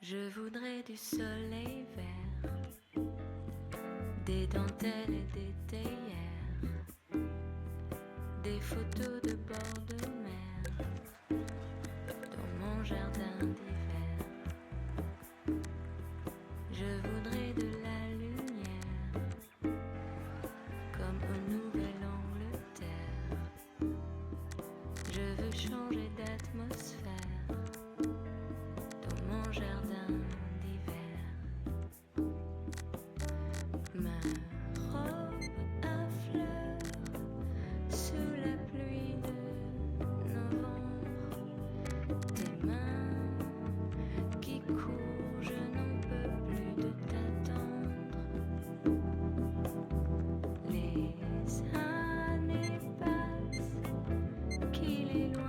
Je voudrais du soleil vert, des dentelles et des théières, des photos de bord de mer dans mon jardin d'hiver. Je voudrais de la lumière comme au Nouvelle-Angleterre. Je veux changer d'atmosphère dans mon jardin d'hiver. Ma robe à fleurs sous la pluie de novembre. Tes mains qui courent, je n'en peux plus de t'attendre. Les années passent, qu'il est loin.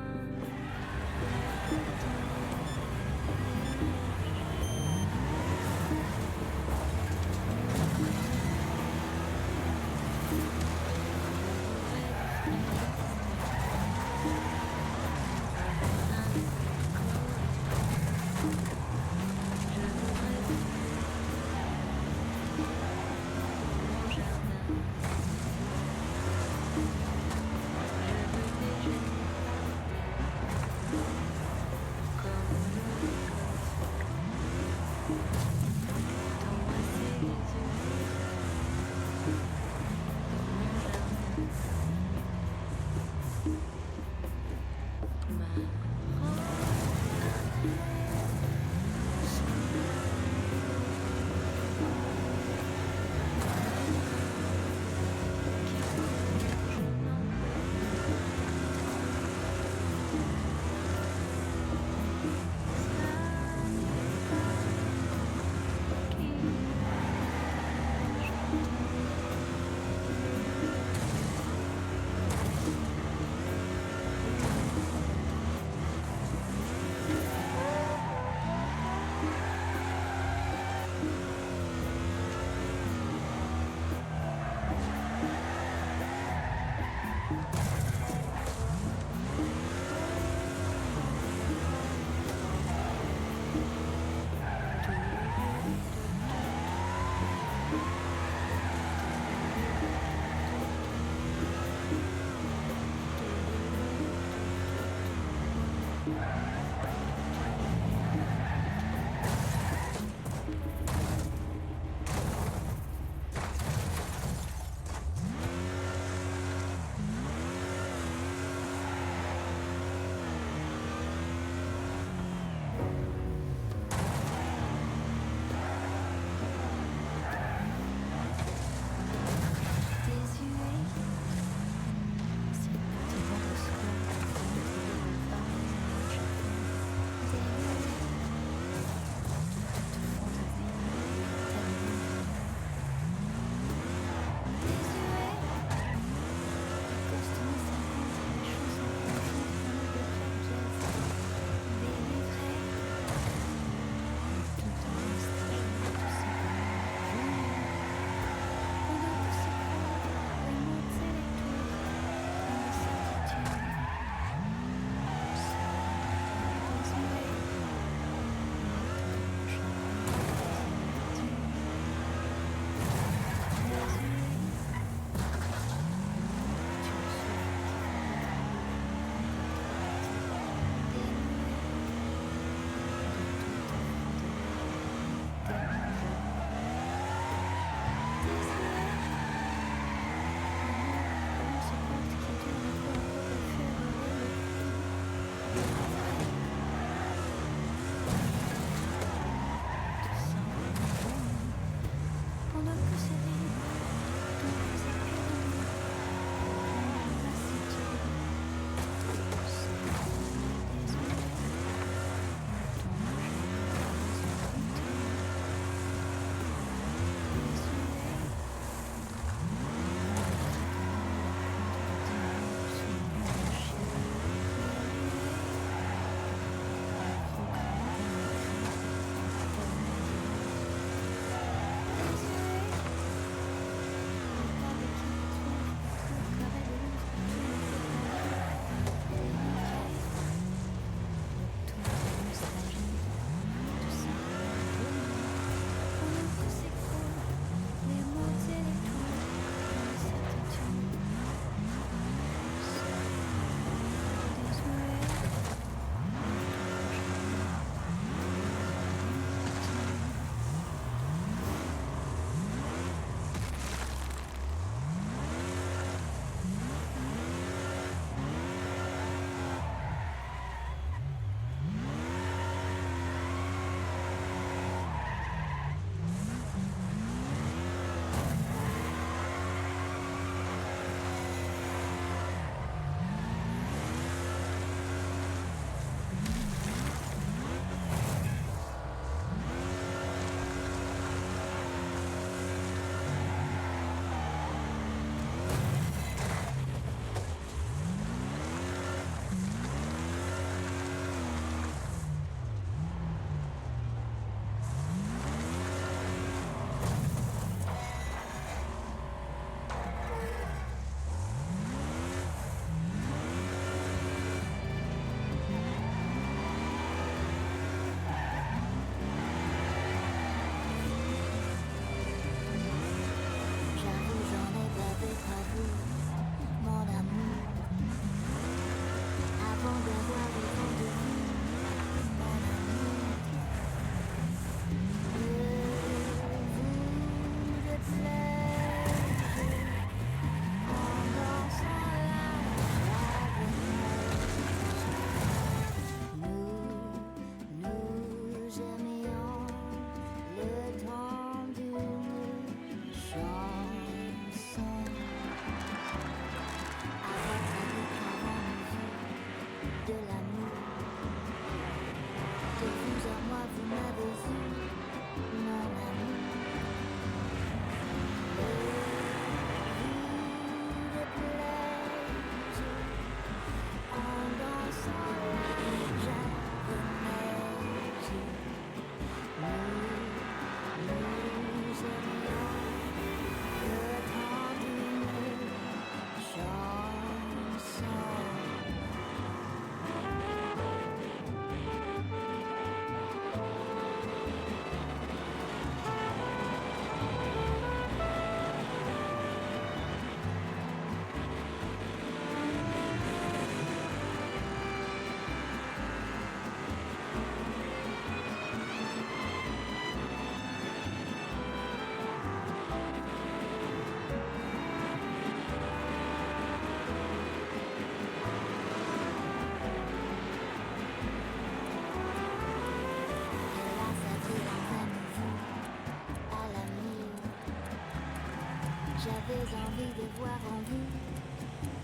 envie de voir en vous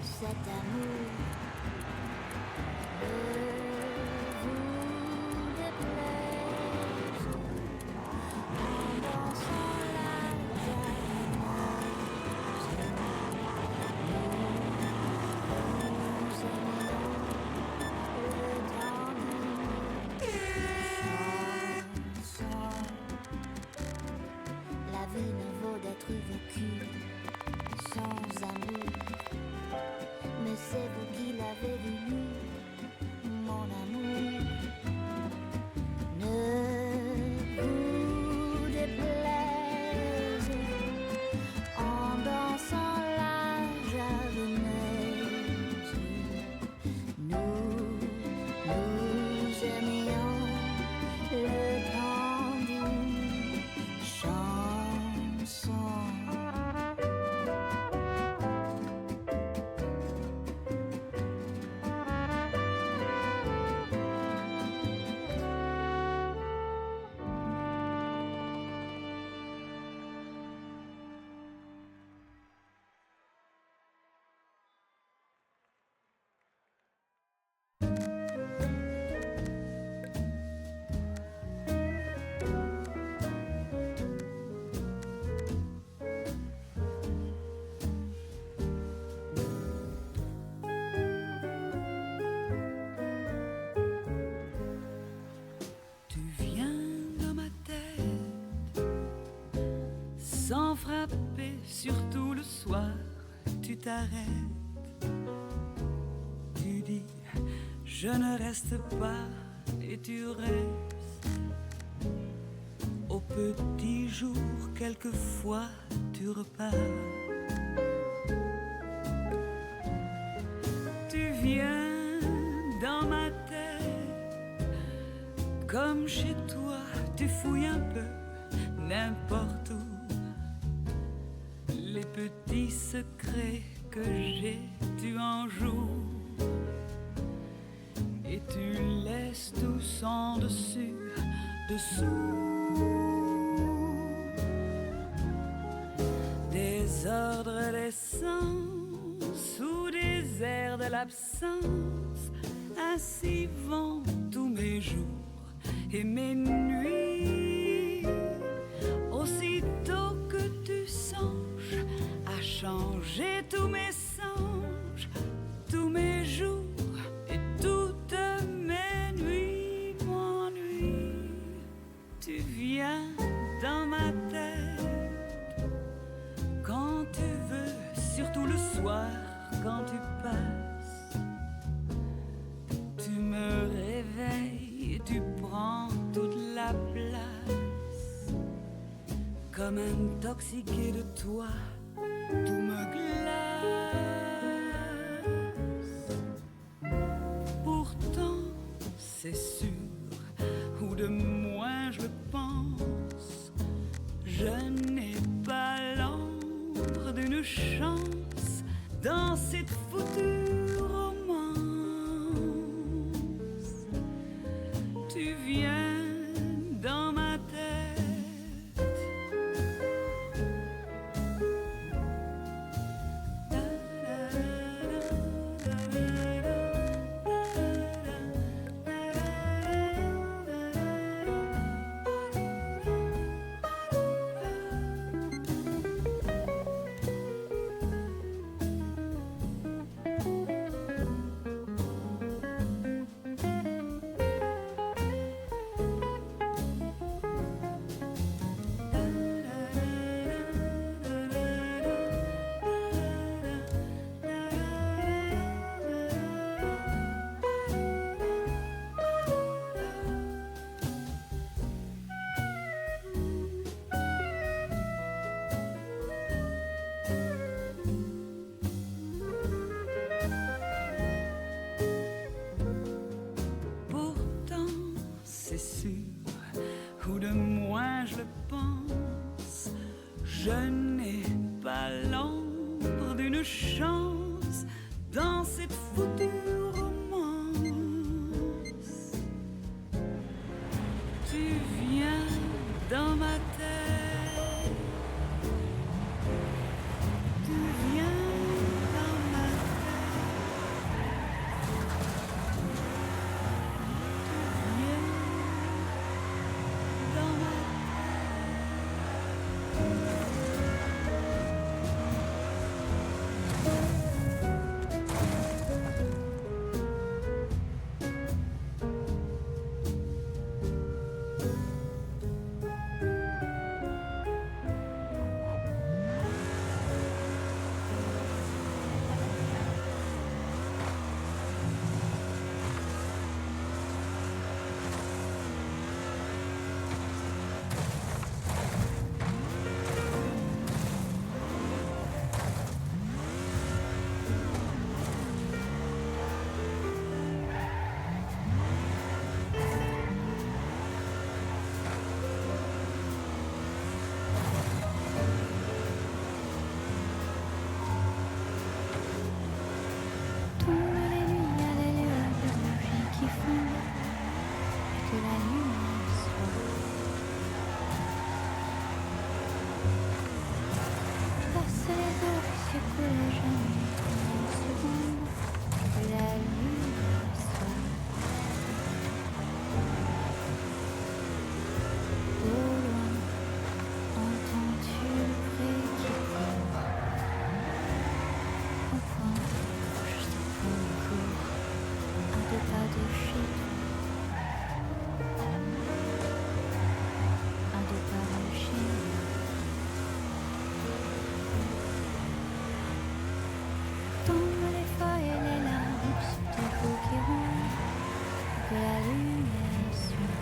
cet amour. Ne vous déplaise en dansant la jalouse. Nous aimions le temps d'une chanson. La vie ne vaut d'être vécue sans amour. Mais c'est vous qui l'avez voulu, mon amour. Ne vous déplaise en dansant la javanaise. Nous aimions le temps d'une chanson. Tu viens dans ma tête, sans frapper, surtout le soir, tu t'arrêtes. Tu dis, je ne reste pas, et tu restes. Au petit jour, quelquefois, tu repars. Tu viens dans ma tête, comme chez toi, tu fouilles un peu, n'importe où. Les petits secrets que j'ai, tu en joues. Et tu laisses tout en dessus, dessous. Désordre d'essence ou désert de l'absence, ainsi vont tous mes jours et mes nuits. Aussitôt que tu songes à changer tous mes songes, tous mes jours et toutes mes nuits m'ennuient. Tu viens dans ma tête quand tu veux, surtout le soir quand tu passes. Tu me réveilles et tu prends toute la place. Comme intoxiqué de toi, tout me glace. Pourtant, c'est sûr, ou de moins je le pense, je n'ai pas l'ombre d'une chance dans cette foutue romance. Tu viens dans ma tête. Ou de moins je le pense, je n'ai pas l'ombre d'une chance dans cette foutue romance. Tu viens dans ma tête, tu viens que la lumière soit.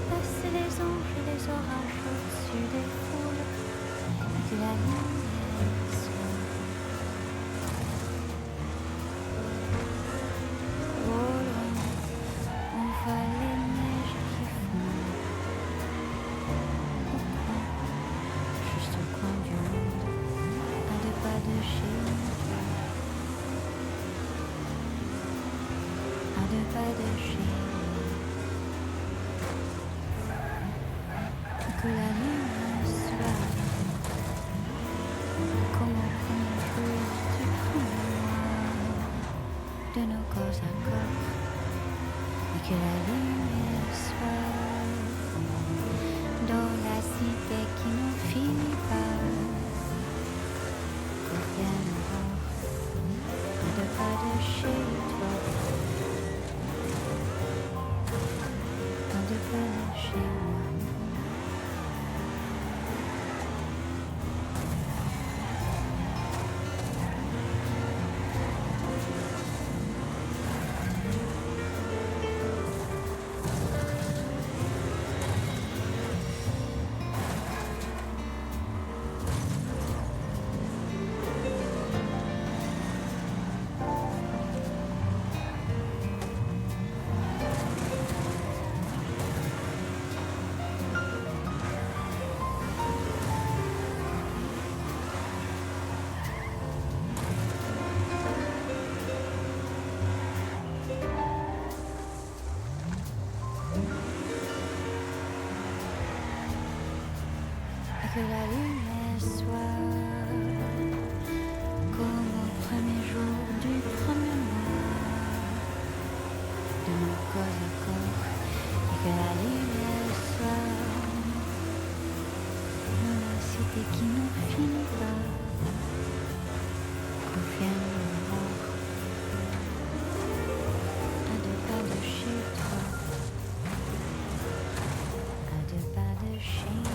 Passer les anges et les orages au-dessus des foules, et que la lumière soit. Au loin, on voit les neiges qui fondent. Au coin, juste au coin du monde, à 2 pas de chez nous. À 2 pas de chez nous. Que la lumière soit comme au premier jour du premier mois de nos corps à corps, et que la lumière soit dans la cité qui n'en finit pas, qu'on vienne voir à 2 pas de chez toi, à 2 pas de chez moi. Que la lumière soit comme au premier jour du premier mois de nos corps à corps, et que la lumière soit dans la cité qui n'en finit pas, qu'on vienne nous voir à 2 pas de chez toi, à 2 pas de chez nous.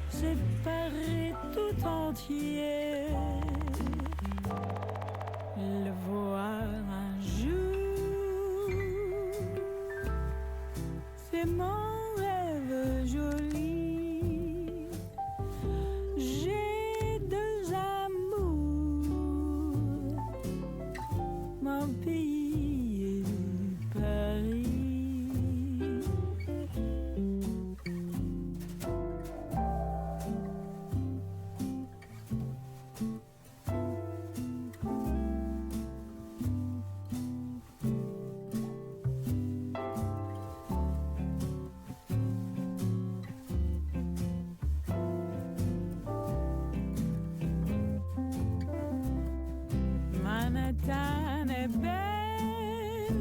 Séparé tout entier, le voir un jour, c'est mon rêve joli. J'ai 2 amours, mon pays et Paris. Manhattan est belle,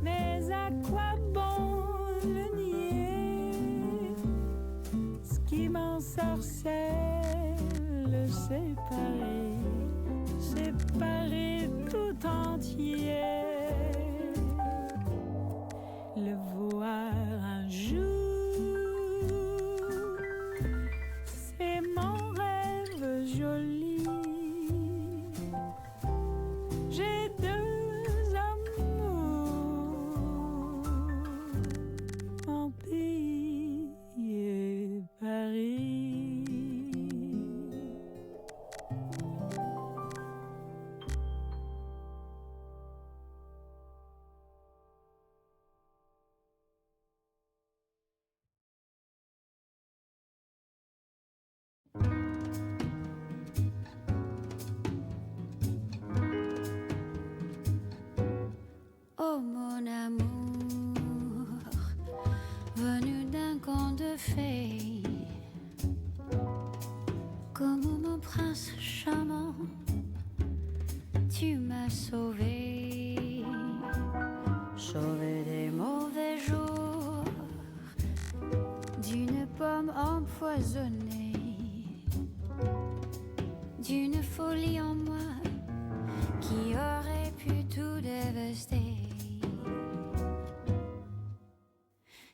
mais à quoi bon le nier? Ce qui m'ensorcelle, c'est Paris tout entier. Le voir un jour, c'est mon rêve joli. J'ai deux amours, mon pays et Paris. Oh mon amour, venu d'un conte de fées, comme mon prince charmant, tu m'as sauvé, sauvé des mauvais jours, d'une pomme empoisonnée, d'une folie en moi qui aurait pu tout dévaster.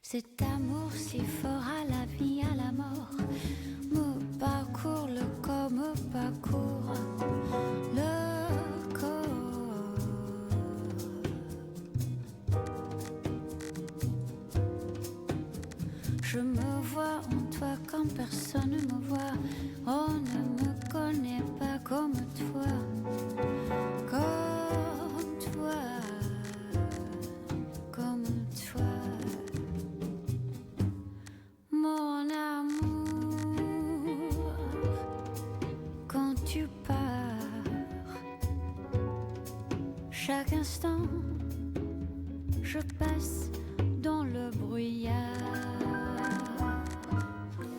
Cet amour si fort à la vie, à la mort, me parcourt le corps, me parcourt le corps. Je me vois en toi comme personne ne me voit. On ne me connaît pas comme toi, comme toi, comme toi. Mon amour, quand tu pars, chaque instant, je passe dans le brouillard.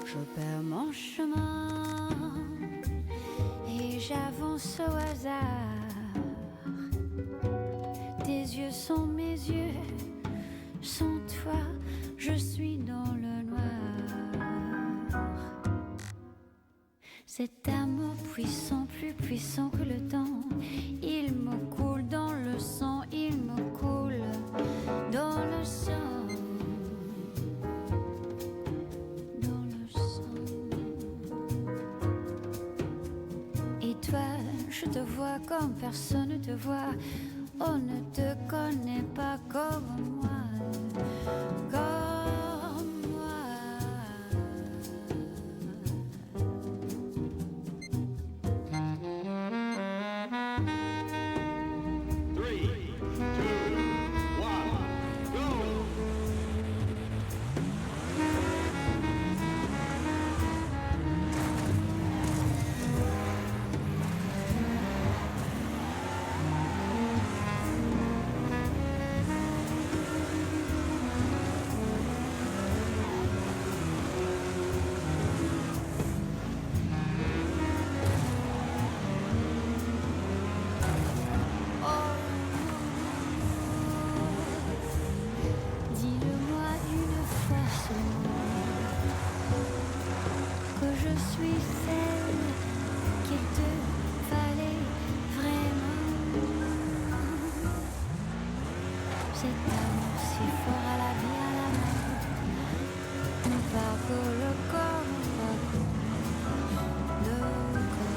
Je perds mon chemin et j'avance au hasard. Tes yeux sont mes yeux, sans toi, je suis dans le noir. Cet amour puissant, plus puissant que le temps, il me coule dans le sang, il me coule dans le sang. Dans le sang. Et toi, je te vois comme personne ne te voit. On ne te connaît pas comme moi. Comme moi. 3, 2, 1, go! Dis-le-moi une fois seulement que je suis celle qu'il te fallait vraiment. Cet amour si fort à la vie, à la mort, me parcourt le corps, me parcourt le corps.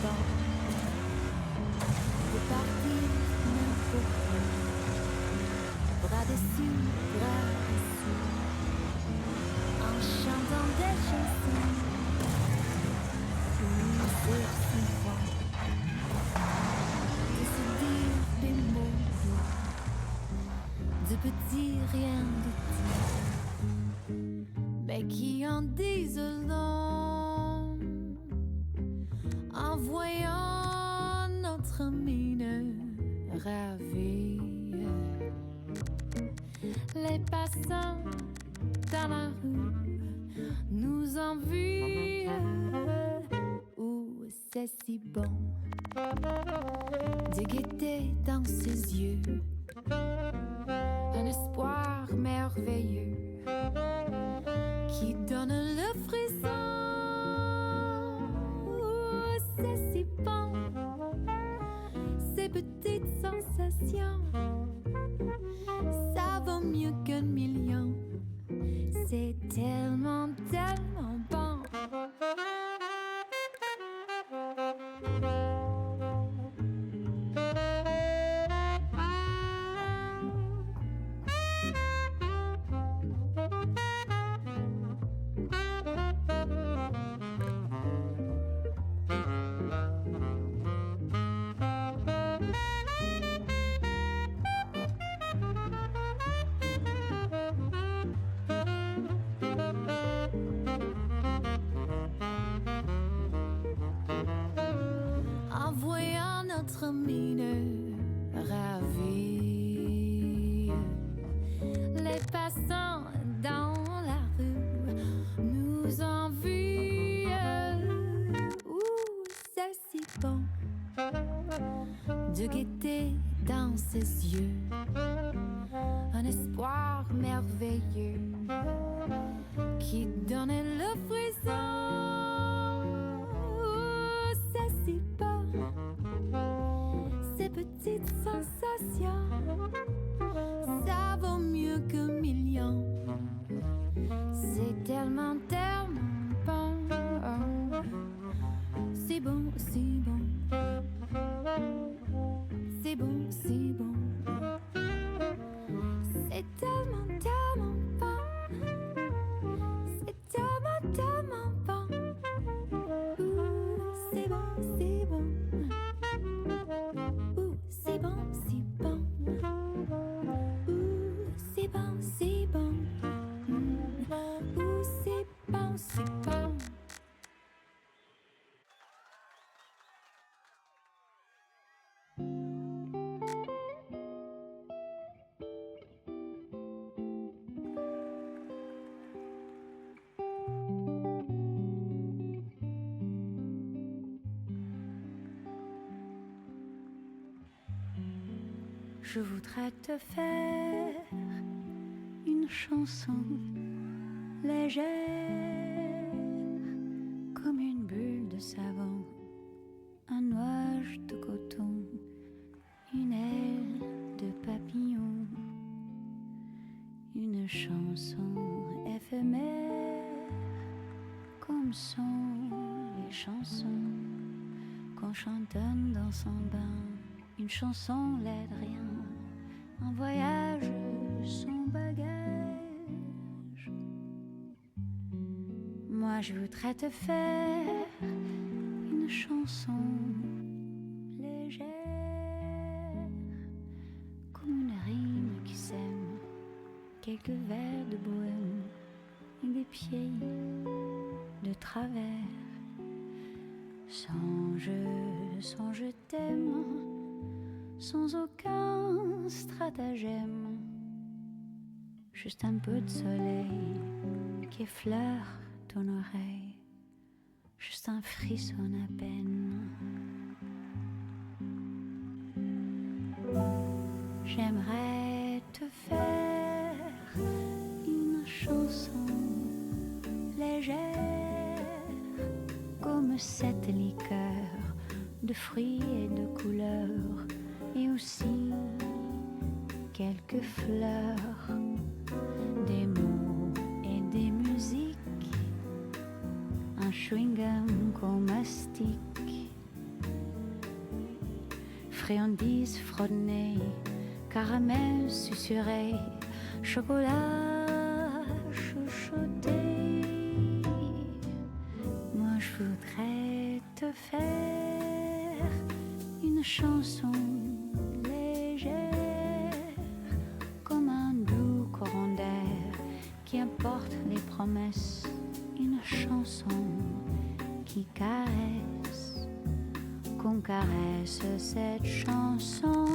bon de partir n'importe où, bras dessus, bras dessous, en chantant des chansons. C'est si bon de se dire des mots doux, de petits rien du tout, mais qui en disent long, en voyant notre mine ravie. Les passants dans la rue nous envient. C'est si bon de guetter dans ses yeux un espoir merveilleux qui donne le frisson. C'est si bon, ces petites sensations, ça vaut mieux qu'un million. C'est tellement, tellement bon. Mine ravie, les passants dans la rue nous envient. C'est si bon de guetter dans ses yeux un espoir merveilleux qui donne le frisson. C'est si bon, ces petites sensations, ça vaut mieux qu'un million. C'est tellement, tellement bon. C'est bon, c'est bon. C'est bon, c'est bon. C'est tellement, tellement bon. C'est tellement, tellement bon. C'est bon, c'est bon. C'est bon, c'est bon. C'est bon, c'est bon. C'est bon, c'est bon. Je voudrais te faire une chanson légère, comme une bulle de savon, un nuage de coton, une aile de papillon, une chanson éphémère, comme sont les chansons qu'on chantonne dans son bain. Une chanson l'aide rien, un voyage son bagage. Moi je voudrais te faire une chanson légère, comme une rime qui sème, quelques vers de bohème et des pieds de travers. Sans je t'aime, sans aucun stratagème, juste un peu de soleil qui effleure ton oreille, juste un frisson à peine. J'aimerais te faire une chanson légère, comme cette liqueur de fruits et de couleurs, et aussi quelques fleurs, des mots et des musiques, un chewing-gum qu'on mastique, friandises fredonnées, caramel susurré, chocolat chuchoté. Moi je voudrais te faire une chanson légère, comme un doux courant d'air qui apporte les promesses. Une chanson qui caresse, qu'on caresse cette chanson.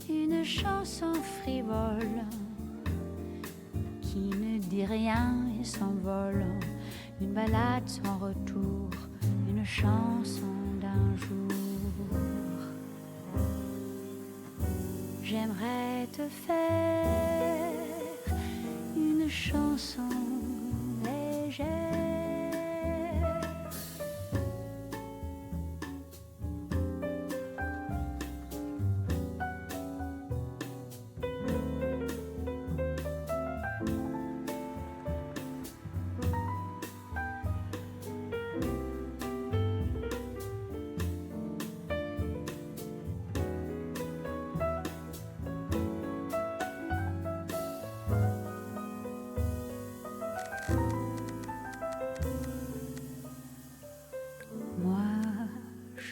Une chanson frivole qui ne dit rien et s'envole. Une balade sans retour, une chanson d'un jour. J'aimerais te faire une chanson légère.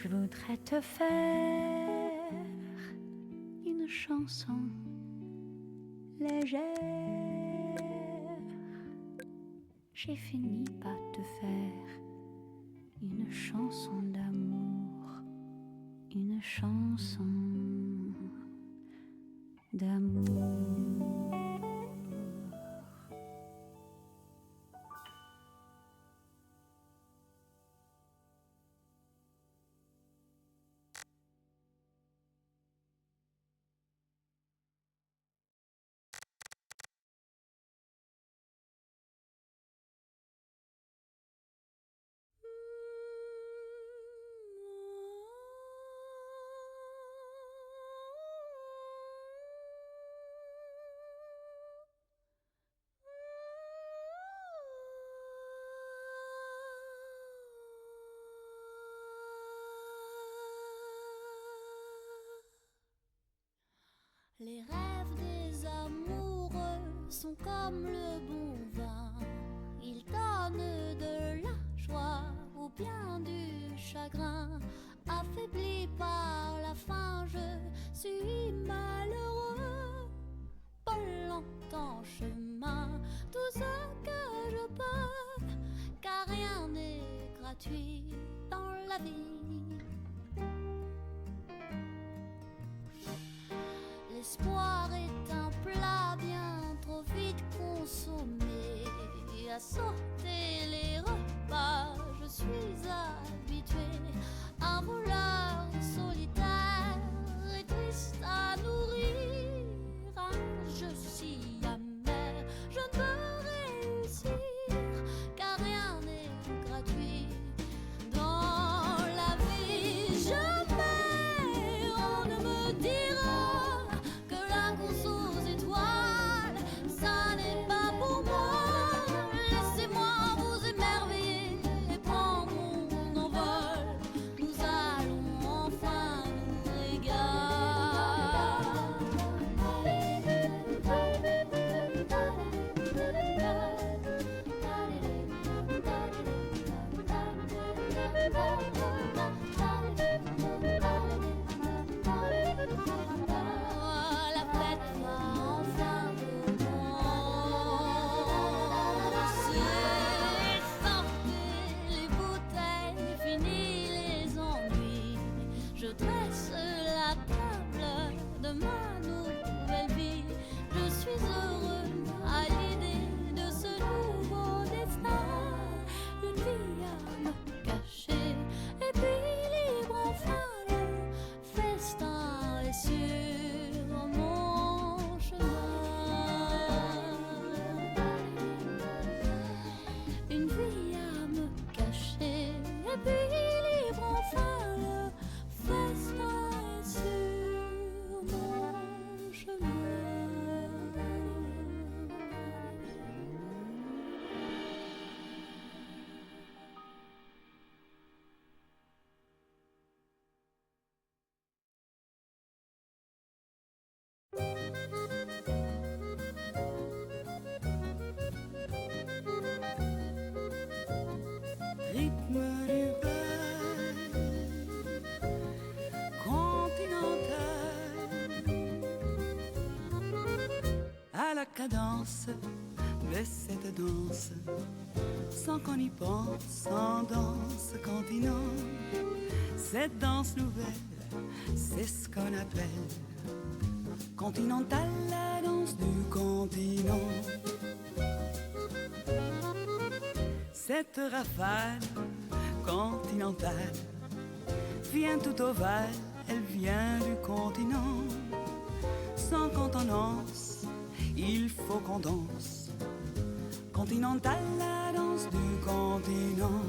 Je voudrais te faire une chanson légère. J'ai fini par te faire une chanson d'amour, une chanson d'amour. Les rêves des amoureux sont comme le bon vin. Ils donnent de la joie ou bien du chagrin. Affaibli par la faim, je suis malheureux. Volant en chemin tout ce que je peux, car rien n'est gratuit dans la vie. L'espoir est un plat bien trop vite consommé. À sauter les repas, je suis habituée. Un voleur solitaire et triste à nourrir. Un jeu si amer, je ne peux réussir, car rien n'est gratuit dans la vie. Jamais on ne me dira que la course aux étoiles, ça n'est pas pour moi. Laissez-moi vous émerveiller et prendre mon envol. danse de cette danse, sans qu'on y pense, en danse continent. Cette danse nouvelle, c'est ce qu'on appelle continentale, la danse du continent. Cette rafale continentale vient tout ovale, elle vient du continent. Sans contenance, il faut qu'on danse. Continentale, la danse du continent.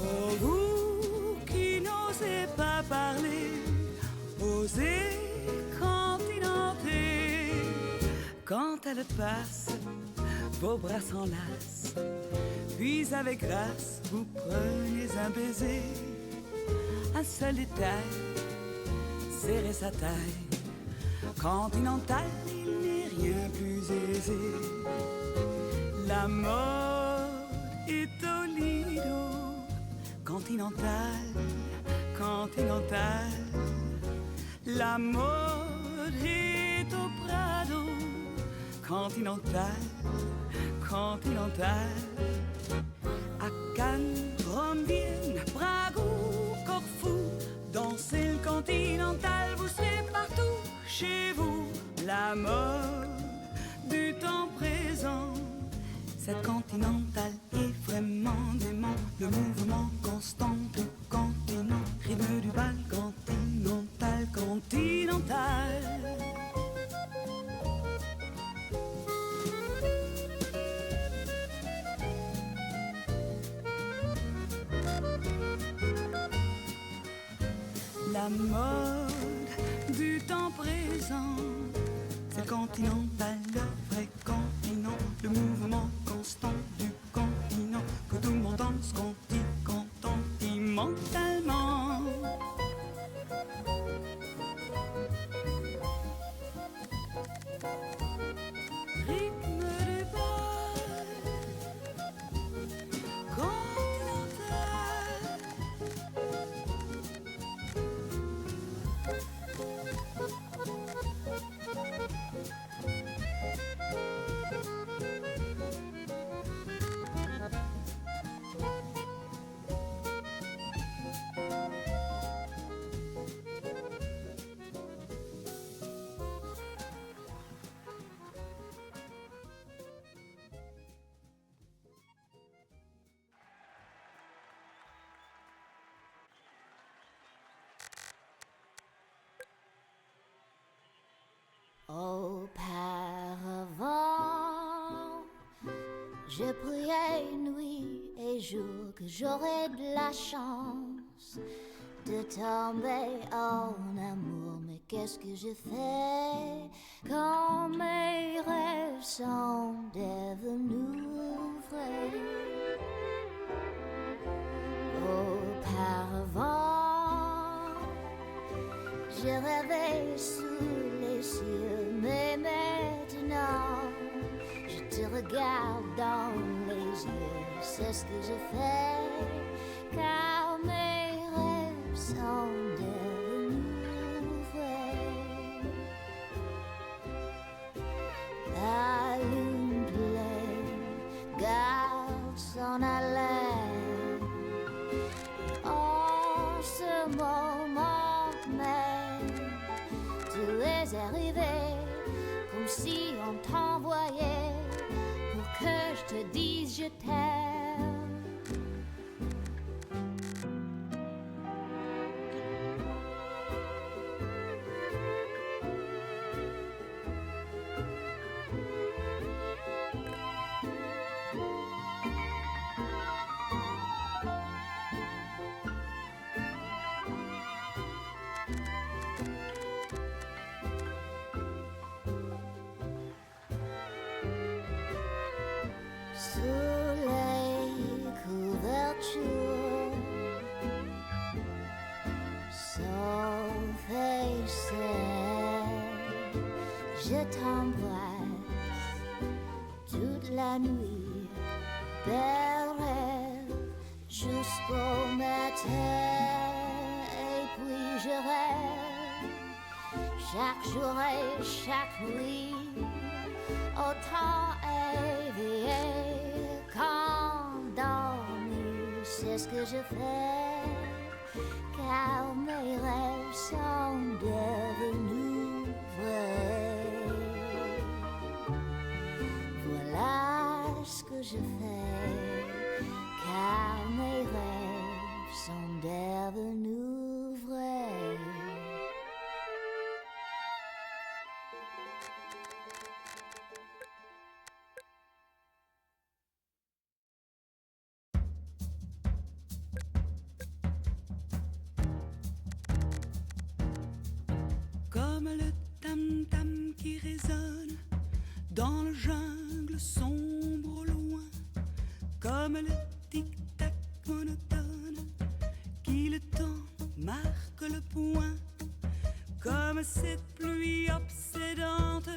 Oh, vous qui n'osez pas parler, osez continenter. Quand elle passe, vos bras s'enlacent, puis avec grâce, vous prenez un baiser. Un seul détail, serrer sa taille. Continental, il n'est rien plus aisé. La mode est au Lido. Continental, continental. La mode est au Prado. Continental, continental. À Cannes, Rome, Vienne, Prague ou Corfou, dansez le continental, vous serez partout chez vous. La mode du temps présent, cette continentale est vraiment dément. Le mouvement constant du continent, rythme du bal continental, continental. La mode du temps présent, c'est le continental, le vrai continent, le mouvement constant du continent, que tout le monde danse continentalement. Rythme du bal continental. Auparavant, je priais nuit et jour que j'aurais de la chance de tomber en amour. Mais qu'est-ce que je fais quand mes rêves sont devenus vrais? Auparavant, je rêvais sous les cieux, mais maintenant je te regarde dans les yeux. C'est ce que je fais, car mes rêves sont devenus vrais. La lune bleue garde son haleine en ce moment même. Tu es arrivé comme si on t'envoyait pour que je te dise je t'aime. Sous les couvertures, sauf et je t'embrasse toute la nuit, bel rêve jusqu'au matin. Et puis je rêve chaque jour et chaque nuit autant éveillé qu'endormi, c'est ce que je fais, car mes rêves sont devenus vrais. Voilà ce que je fais, car mes rêves sont devenus vrais. Comme le tam-tam qui résonne dans le jungle sombre au loin, comme le tic-tac monotone qui le temps marque le point, comme cette pluie obsédante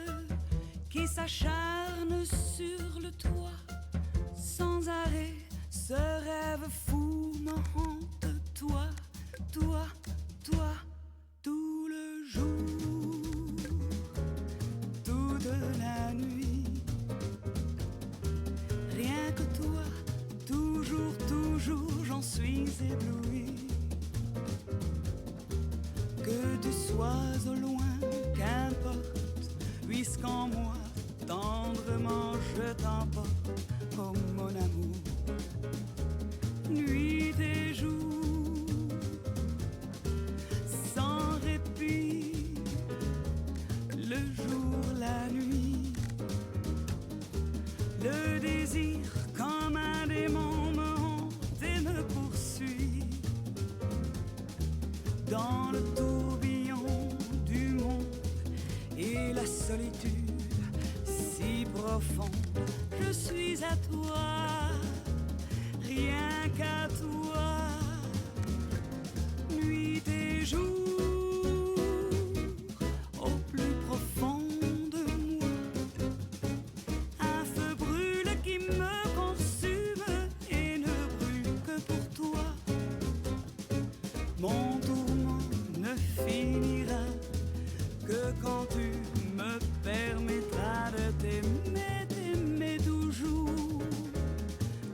qui s'acharne sur le toit, sans arrêt ce rêve fou me hante, toi, toi, toi, tout le jour, toute la nuit. Rien que toi, toujours, toujours, j'en suis ébloui. Que tu sois au loin, qu'importe, puisqu'en moi, tendrement je t'emporte, oh mon amour. Nuit et jour, sans répit, le jour, la nuit, le désir comme un démon me hante et me poursuit. Dans le tourbillon du monde et la solitude si profonde, je suis à toi, rien qu'à toi, nuit et jour, au plus profond de moi, un feu brûle qui me consume et ne brûle que pour toi. Mon tourment ne finira que quand tu me permettras de t'aimer, t'aimer toujours,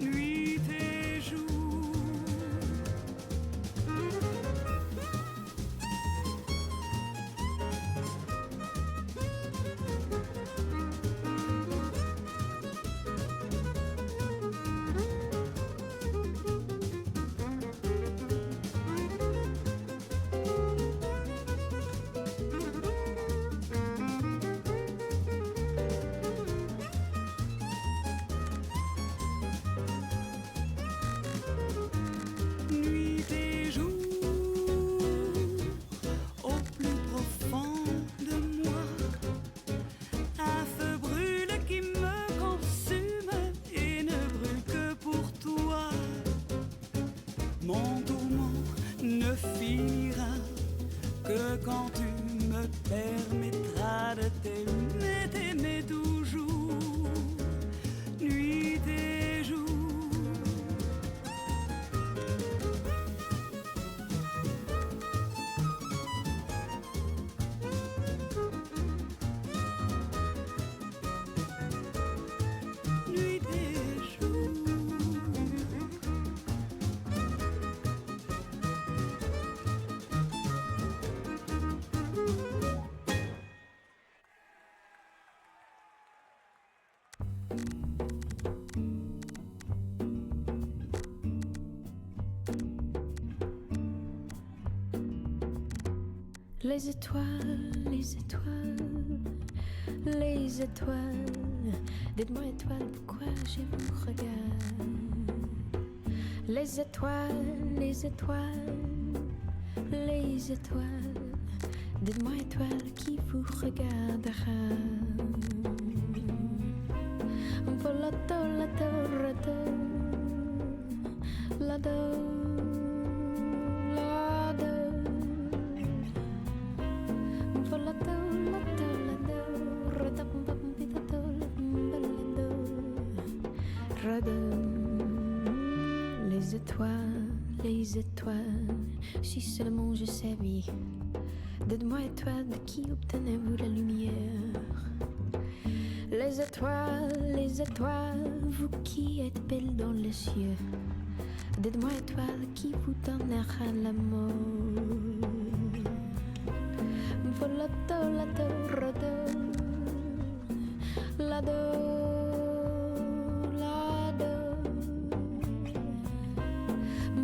nuit et jour. Nuit et jour, au plus profond de moi, un feu brûle qui me consume et ne brûle que pour toi. Mon tourment ne finira que quand tu me permettras de t'aimer, t'aimer toujours, nuit et jour. Nuit et jour. Les étoiles, les étoiles, les étoiles. Dites-moi étoiles, pourquoi je vous regarde. Les étoiles, les étoiles, les étoiles. Dites-moi étoiles, qui vous regardera. Volato, lato, rato, lado, lado. Volato, lato, lado, ratapumpapumpitato, balado, rado. Les étoiles, les étoiles, si seulement je savais. Dites-moi étoiles, de qui obtenez-vous la lumière? les étoiles, vous qui êtes belles dans les cieux, dites-moi étoile qui vous donnera l'amour. Volato, lato, rodo, lado, lado.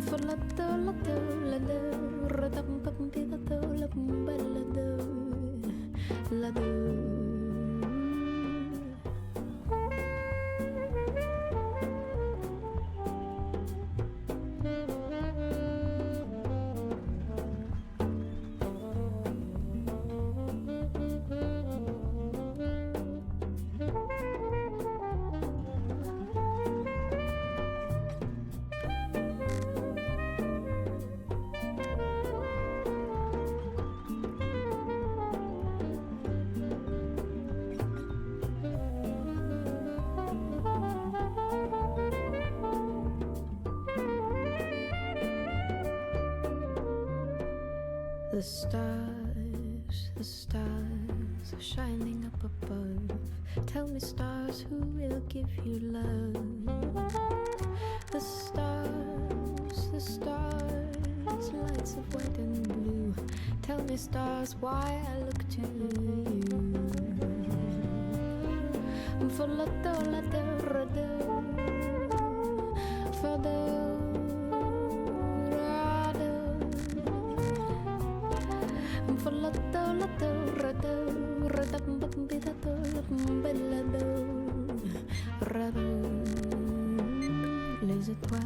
Volato, lato, lado, rodo, pampirato, la balado, lado. The stars are shining up above. Tell me, stars, who will give you love? The stars, lights of white and blue. Tell me, stars, why I look to you. For la do, for the les étoiles,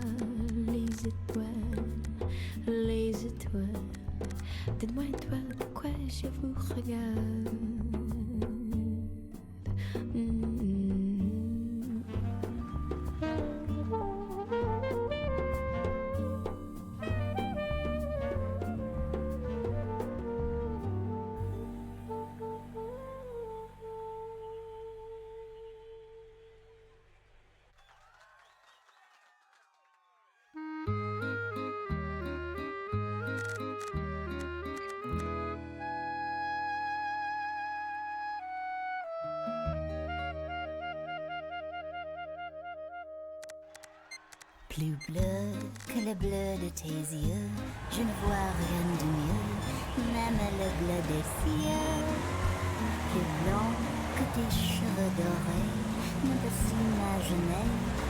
les étoiles, les étoiles. Dites-moi étoile, pourquoi je vous regarde? Plus bleu que le bleu de tes yeux, je ne vois rien de mieux, même le bleu des cieux. Plus blanc que tes cheveux dorés, ne peut s'imaginer,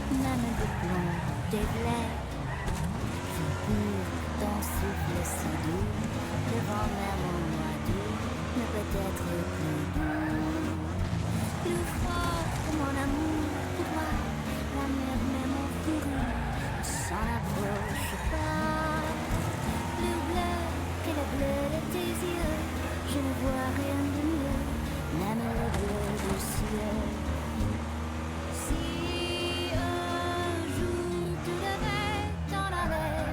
même le plomb des blés. Plus pur que ton souffle si doux, le vent même au mois d'août ne peut être plus doux. Plus fort que mon amour pour toi, la mer même au fourrure s'en approche pas. Plus bleu que le bleu de tes yeux, je ne vois rien de mieux, même le bleu du ciel. Si un jour tu devais t'en aller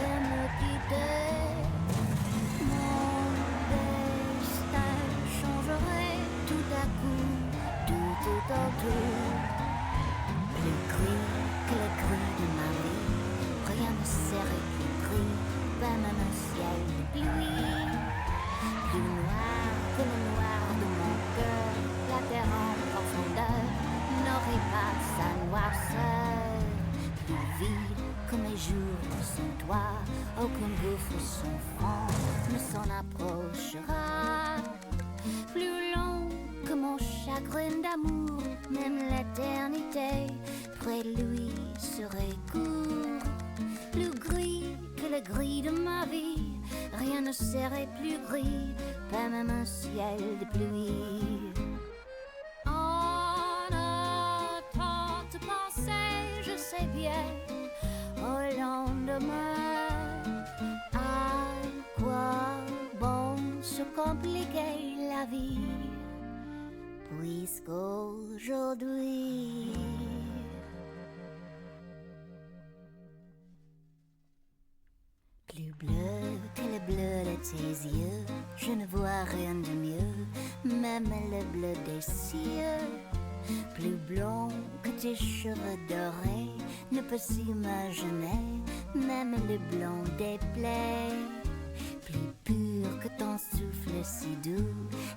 et me quitter, mon destin changerait tout à coup, tout autour. Plus gris que le gris de ma vie, rien ne serait plus gris, pas même un ciel de pluie. Plus noir que le noir de mon cœur, la terre en profondeur n'aurait pas sa noirceur. Plus vide que mes jours sans toi, aucun gouffre sans fond ne s'en approchera. Plus long que mon chagrin d'amour, même l'éternité près de lui serait court. Plus gris que le gris de ma vie, rien ne serait plus gris, pas même un ciel de pluie. En attendant de penser, je sais bien, au lendemain, à quoi bon se compliquer la vie, puisqu'aujourd'hui plus bleu que le bleu de tes yeux, je ne vois rien de mieux, même le bleu des cieux. Plus blond que tes cheveux dorés, ne peut s'imaginer, même le blanc des plaies. Plus pur que ton souffle si doux,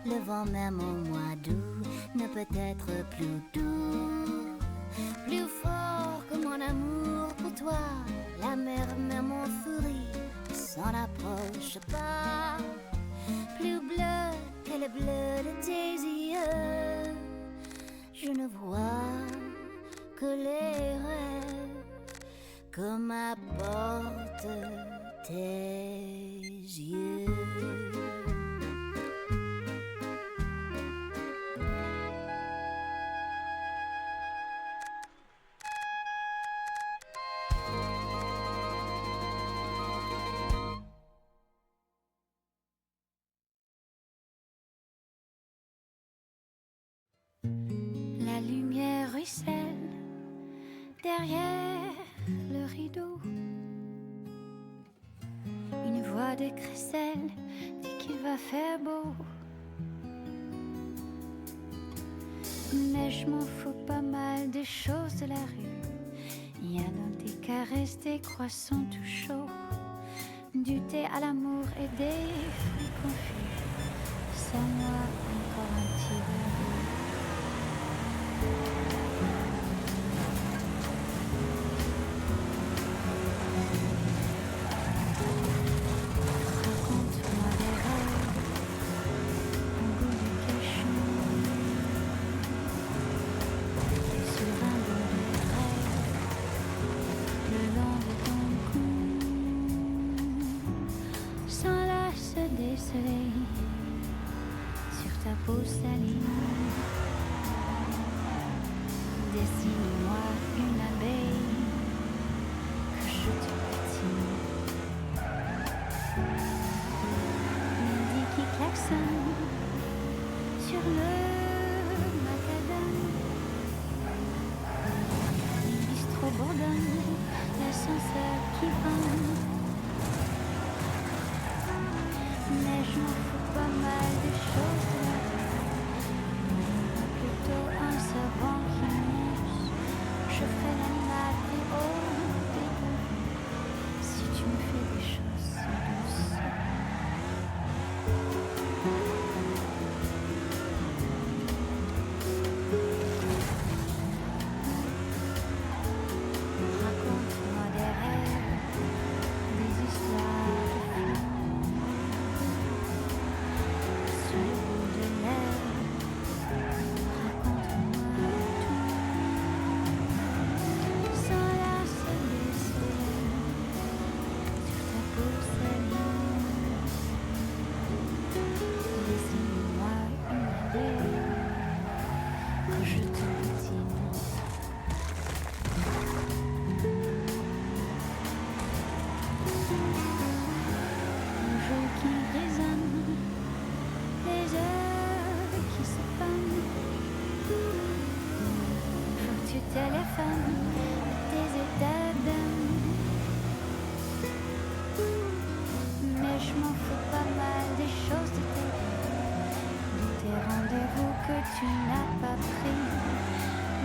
le vent même au mois d'août ne peut être plus doux, plus fort que mon amour pour toi. La mer même en furie s'en approche pas, plus bleu que le bleu de tes yeux. Je ne vois que les rêves que m'apportent tes yeux. La lumière ruisselle derrière le rideau. Une voix de crécelle dit qu'il va faire beau. Mais je m'en fous pas mal des choses de la rue. Il y a dans des caresses, des croissants tout chauds, du thé à l'amour et des fruits confus. Sans moi encore un petit verre. Raconte-moi des rêves, au goût du cachou, sur un bout de rêve, le long de ton cou, s'enlace des soleils sur ta peau salie. Dessine-moi une abeille que je te patine. Midi qui klaxonne sur le macadam. Les bistrots bourdonnent, l'ascenseur qui vole. Mais je m'en fous pas mal des choses de la vie. Plutôt un savant qui muse. Je ferai l'animal plus haut dépourvu si tu me fais des choses si douces. Raconte-moi des rêves, des histoires de flammes. Sur le bout de lèvres, raconte-moi tout. S'enlace des soleils sur ta peau salie. Dessine-moi une abeille que je te patine. Un jour qui résonne, les heures qui se fanent. Faut que tu téléphones tes états d'âme. Mais je m'en fous pas mal des choses de ta vie, de tes rendez-vous que tu n'as pas pris,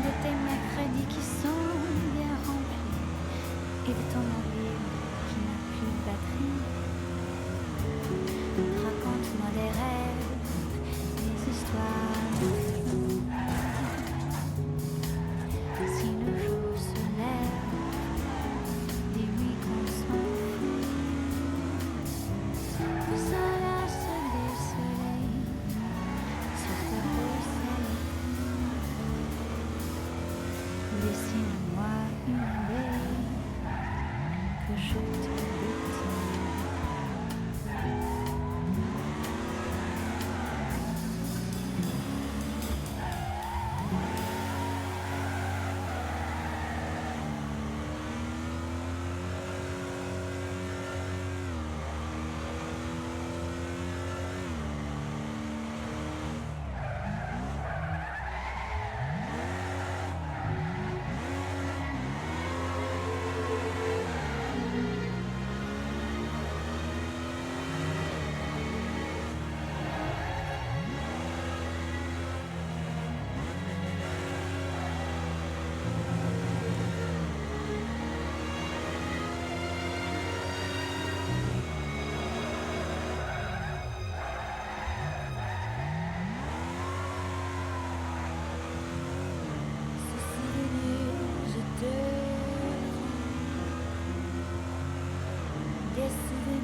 de tes mercredis qui sont bien remplis et de ton mobile qui n'a plus de batterie. Raconte-moi des rêves, des histoires de flous. Si le jour se lève, dis-lui qu'on s'en fout. S'enlace des soleils sur ta peau salie. Dessine-moi une abeille que je te butine.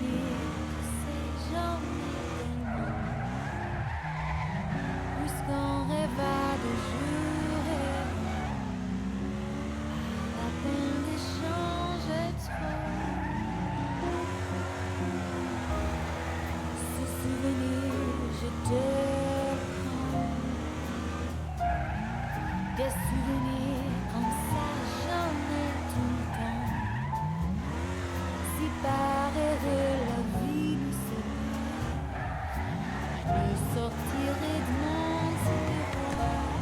souvenir de ces journées puisqu'on rêva de jour et à la peine d'échanger trop. Ces souvenirs, je te prends. Des souvenirs comme ça, j'en ai tout le temps. Si par erreur la vie nous sépare, je sortirai de mon tiroir.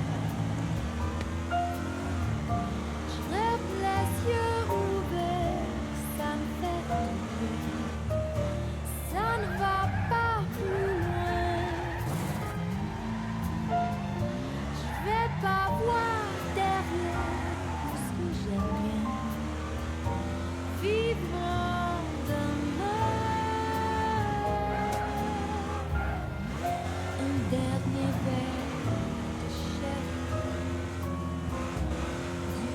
Je rêve les yeux ouverts, ça me fait tomber. Ça ne va pas plus loin. Je vais pas voir derrière ce que j'aime bien. Vivement demain. Un dernier verre de chéri,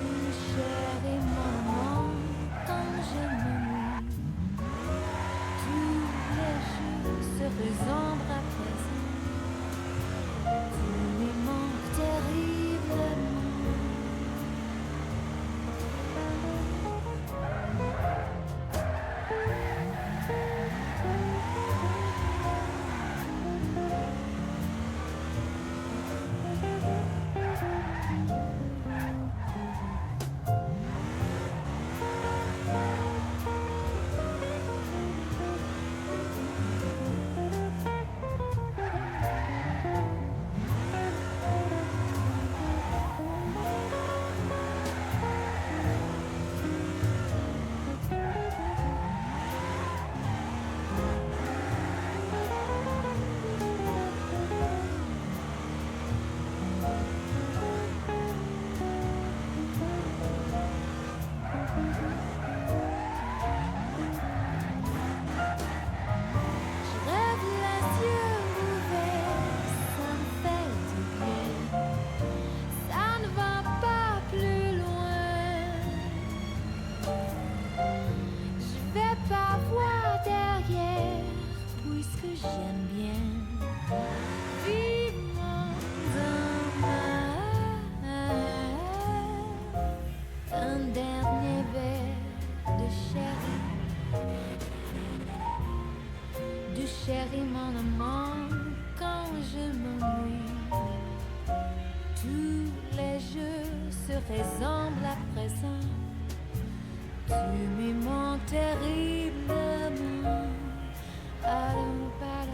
du chéri moment quand je me mouille. Tous les jours se ressemblent à présent. Tous les manques terriblement. Je rêve les yeux ouverts, ça me fait du bien. Ça ne va pas plus loin. Je vais pas voir derrière, puisque j'aime bien. Vivement demain. Un dernier verre de chéri. Du chéri mon amant quand je m'ennuie. Tous les jeux se ressemblent à présent. Tu me manques terriblement. Allons pas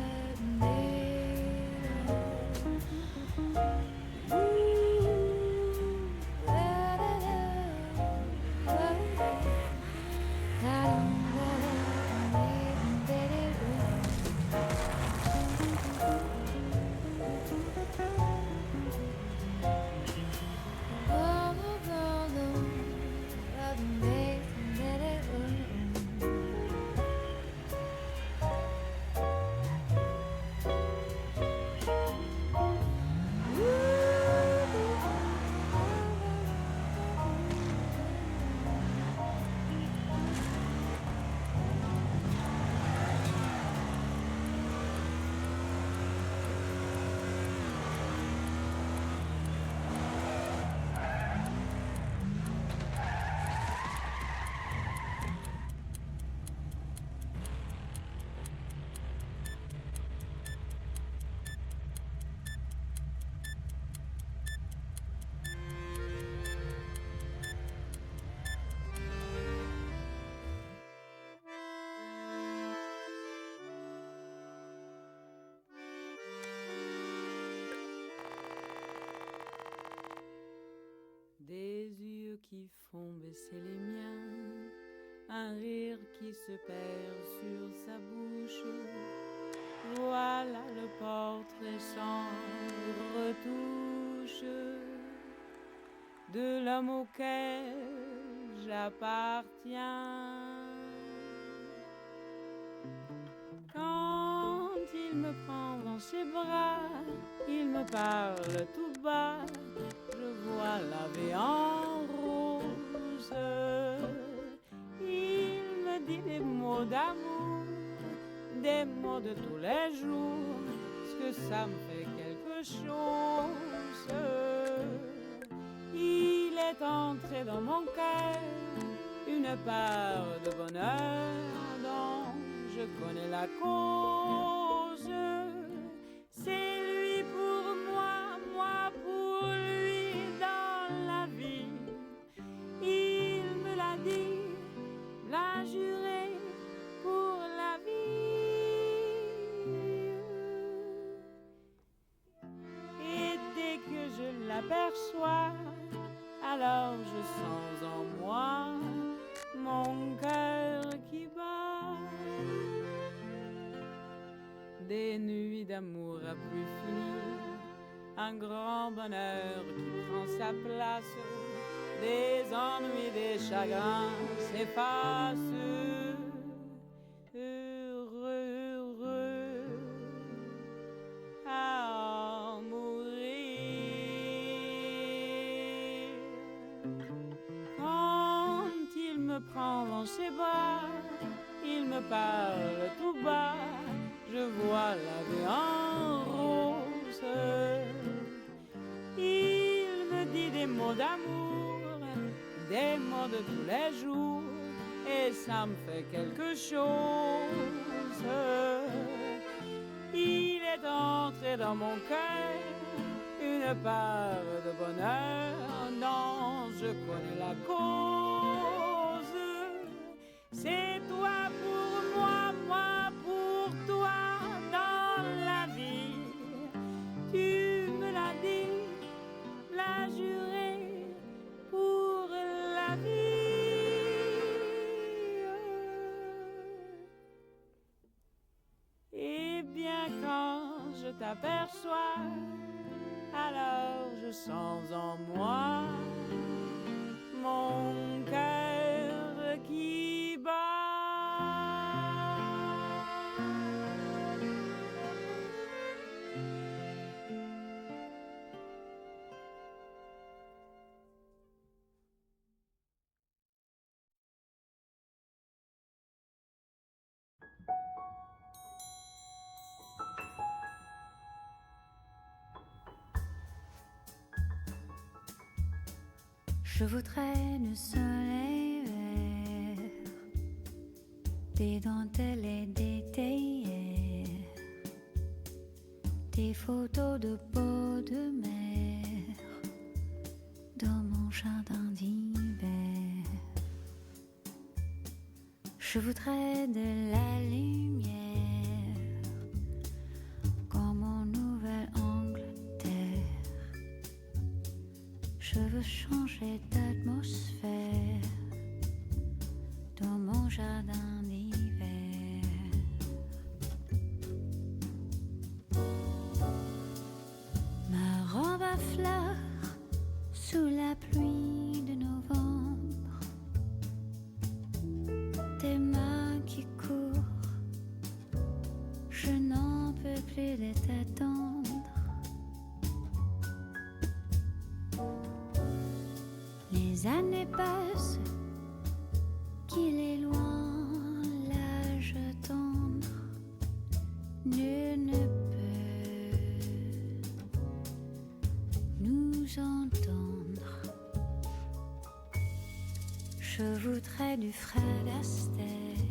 Des yeux qui font baisser les miens, un rire qui se perd sur sa bouche. Voilà le portrait sans retouche de l'homme auquel j'appartiens. Quand il me prend dans ses bras, il me parle tout bas. Je vois la vie en rose. Il me dit des mots d'amour des mots de tous les jours, ce que ça me fait quelque chose. Il est entré dans mon cœur une part de bonheur dont je connais la cause. C'est lui pour moi, moi pour lui dans la vie. Il me l'a dit, l'a juré pour la vie. Et dès que je l'aperçois, alors je sens en moi mon cœur qui bat. Des nuits d'amour à plus finir, un grand bonheur qui prend sa place, des ennuis, des chagrins s'effacent. Heureux, heureux à en mourir. Quand il me prend dans ses bras, il me parle tout bas, je vois la vie en rose. Il me dit des mots d'amour, des mots de tous les jours, et ça me fait quelque chose. Il est entré dans mon cœur une part de bonheur dont je connais la cause. C'est toi pour moi, moi pour toi dans la vie. Tu me l'as dit, l'as juré pour la vie. Et bien quand je t'aperçois, alors je sens en moi mon cœur qui bat. Je voudrais du soleil vert, des dentelles et des théières, des photos de peau de mer dans mon jardin d'hiver. Je voudrais de la lumière comme en Nouvelle-Angleterre. Je veux changer d'atmosphère dans mon jardin d'hiver. Ma robe à fleurs sous la pluie de novembre, tes mains qui courent, je n'en peux plus de t'attendre. Les années passent, qu'il est loin l'âge tendre, nul ne peut nous entendre. Je voudrais du Fred Astaire,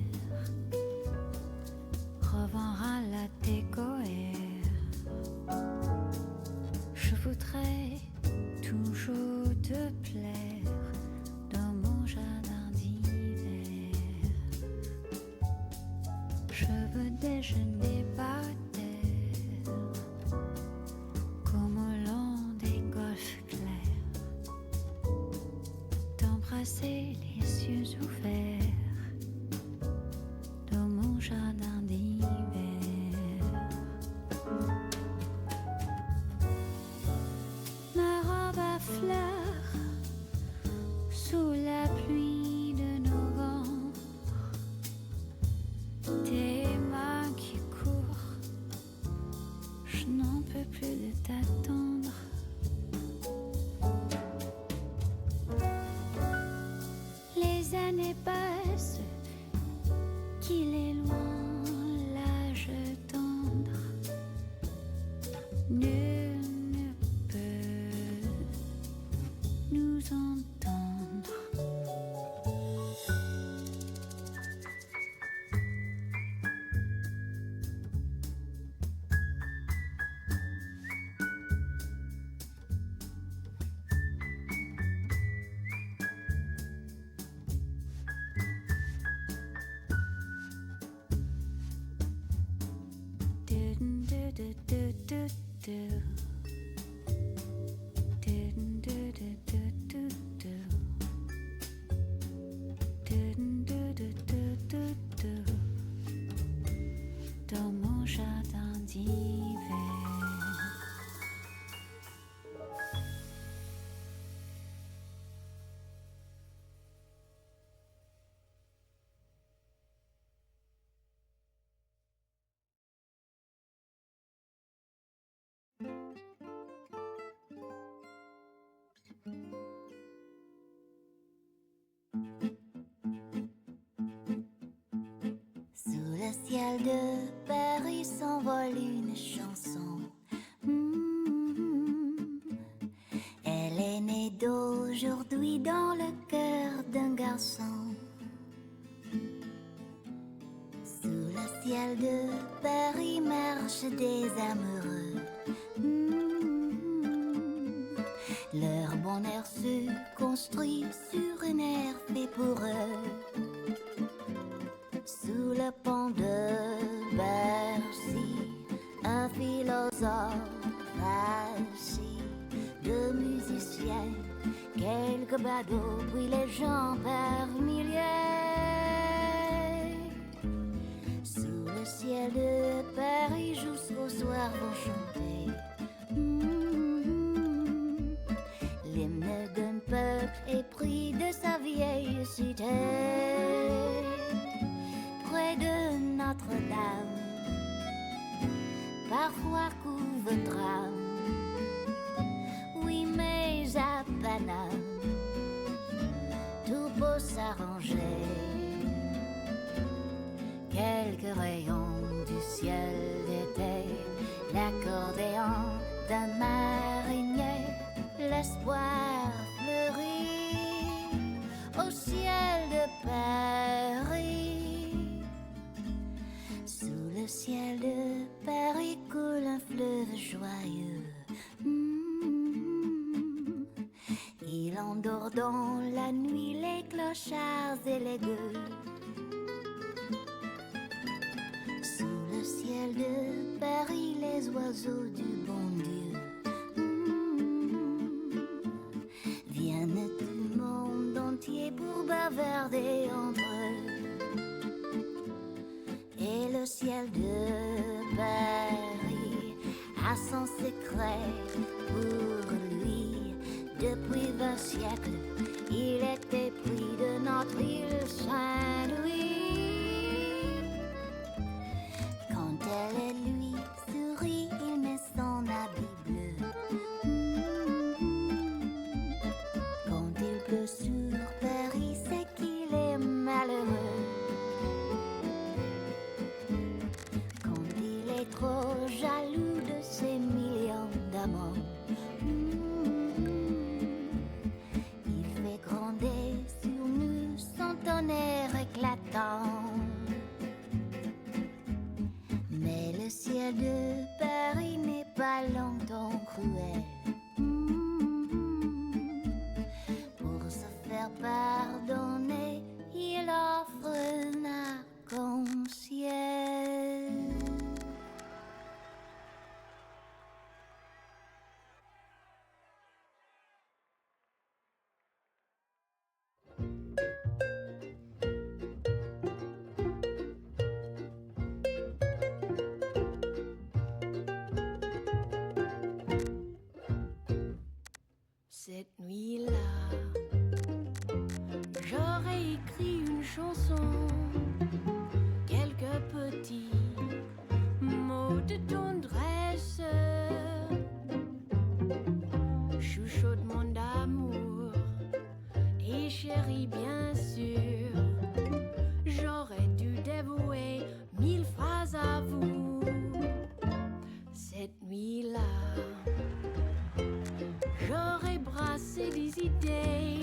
revendre à la TCOR. Je voudrais toujours te plaire dans mon jardin d'hiver. Je veux déjeuner par terre comme au long des golfes clairs, t'embrasser les yeux ouverts dans mon jardin d'hiver. Ma robe à fleurs sous la pluie de novembre, tes mains qui courent, je n'en peux plus de t'attendre. Les années passent, qu'il est loin l'âge tendre. Dans mon jardin d'hiver. Sous le ciel de Paris s'envole une chanson. Elle est née d'aujourd'hui dans le cœur d'un garçon. Sous le ciel de Paris marchent des amoureux. Leur bonheur se construit sur un air fait pour eux. Sous le pont de Bercy, un philosophe assis, deux musiciens, quelques badauds, puis les gens par milliers. Sous le ciel de Paris, jusqu'au soir vont chanter l'hymne d'un peuple épris de sa vieille cité. Près de Notre-Dame, parfois couvre un drame. Oui, mais à Paname, tout peut s'arranger. Quelques rayons du ciel d'été, l'accordéon d'un marinier, l'espoir fleurit au ciel de Paris. Sous le ciel de Paris coule un fleuve joyeux. Il endort dans la nuit les clochards et les gueux. Sous le ciel de Paris les oiseaux du bon Dieu viennent du monde entier pour bavarder entre eux. Et le ciel de Paris a son secret pour lui. Depuis 20 siècles, il était pris de notre île Saint-Louis. Quand elle et lui sourit, il met son habit bleu. Quand il pleut sur Paris, c'est qu'il est malheureux. Quand il est trop jaloux de ses millions d'amants, il fait gronder sur nous son tonnerre éclatant. Mais le ciel de Paris n'est pas longtemps cruel. Pour se faire pardonner, il offre un arc-en-ciel. Cette nuit-là, j'aurais écrit une chanson, quelques petits mots de tendresse, chuchotement d'amour et chérie bien sûr. J'aurais dû dévouer 1000 phrases à vous. Cette nuit-là, j'aurais brassé des idées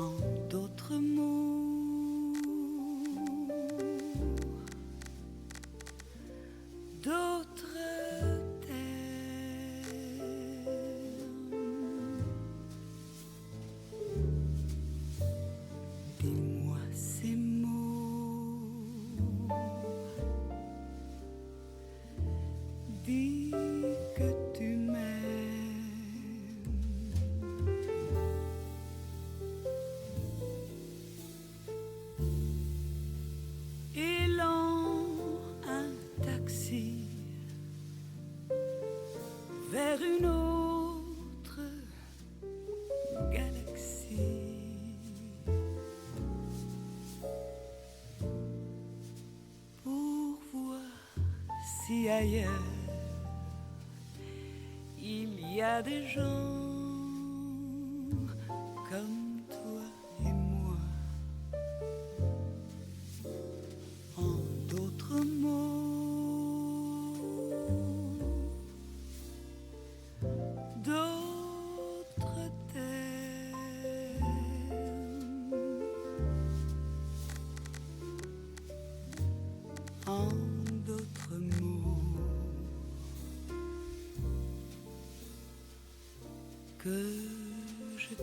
En d'autres mots, d'autres termes. Dis-moi ces mots. Dis que tu m'aimes. Élan, un taxi vers une autre galaxie. Pour voir si ailleurs il y a des gens comme toi et moi. En d'autres mots, d'autres termes. En d'autres mots, que je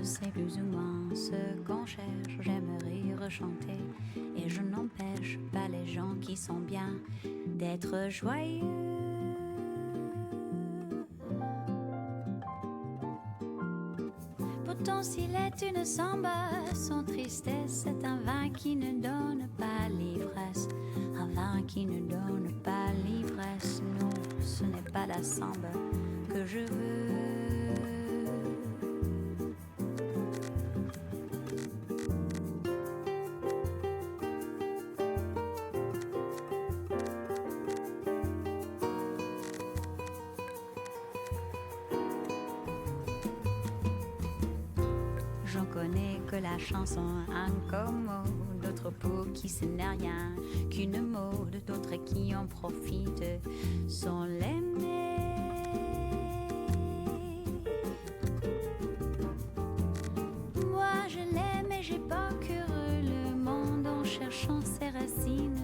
C'est plus ou moins ce qu'on cherche. J'aimerais rechanter et je n'empêche pas les gens qui sont bien d'être joyeux. Pourtant s'il est une samba, son tristesse est un vin qui ne donne pas l'ivresse. Un vin qui ne donne pas l'ivresse. Non, ce n'est pas la samba que je veux. J'en connais que la chanson incommode, d'autres pour qui ce n'est rien qu'une mode, d'autres qui en profitent sans l'aimer. Moi je l'aime et j'ai parcouru le monde en cherchant ses racines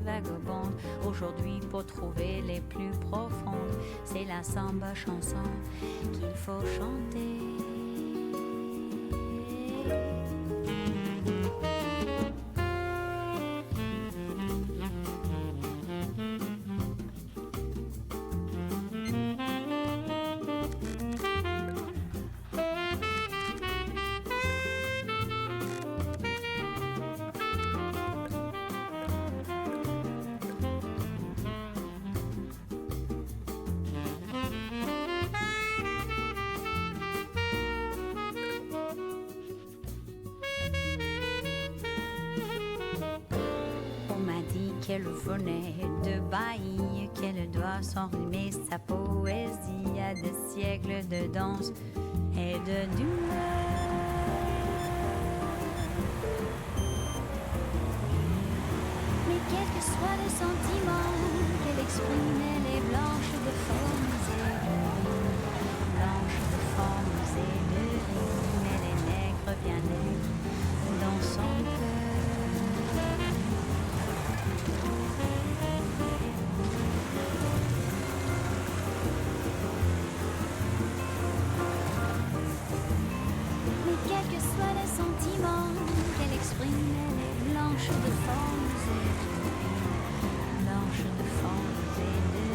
vagabondes. Aujourd'hui pour trouver les plus profondes, c'est la samba chanson qu'il faut chanter. qu'elle venait de Bahie, qu'elle doit s'enrhumer sa poésie à des siècles de danse et de douleur. Mais quels que soient les sentiments qu'elle exprimait, les blanches de formes et de rimes, blanches de formes et de rimes, et les nègres bien nègres dans son cœur. Quels que soient les sentiments qu'elle exprimait, les blanches de formes et de rimes, blanches de formes et de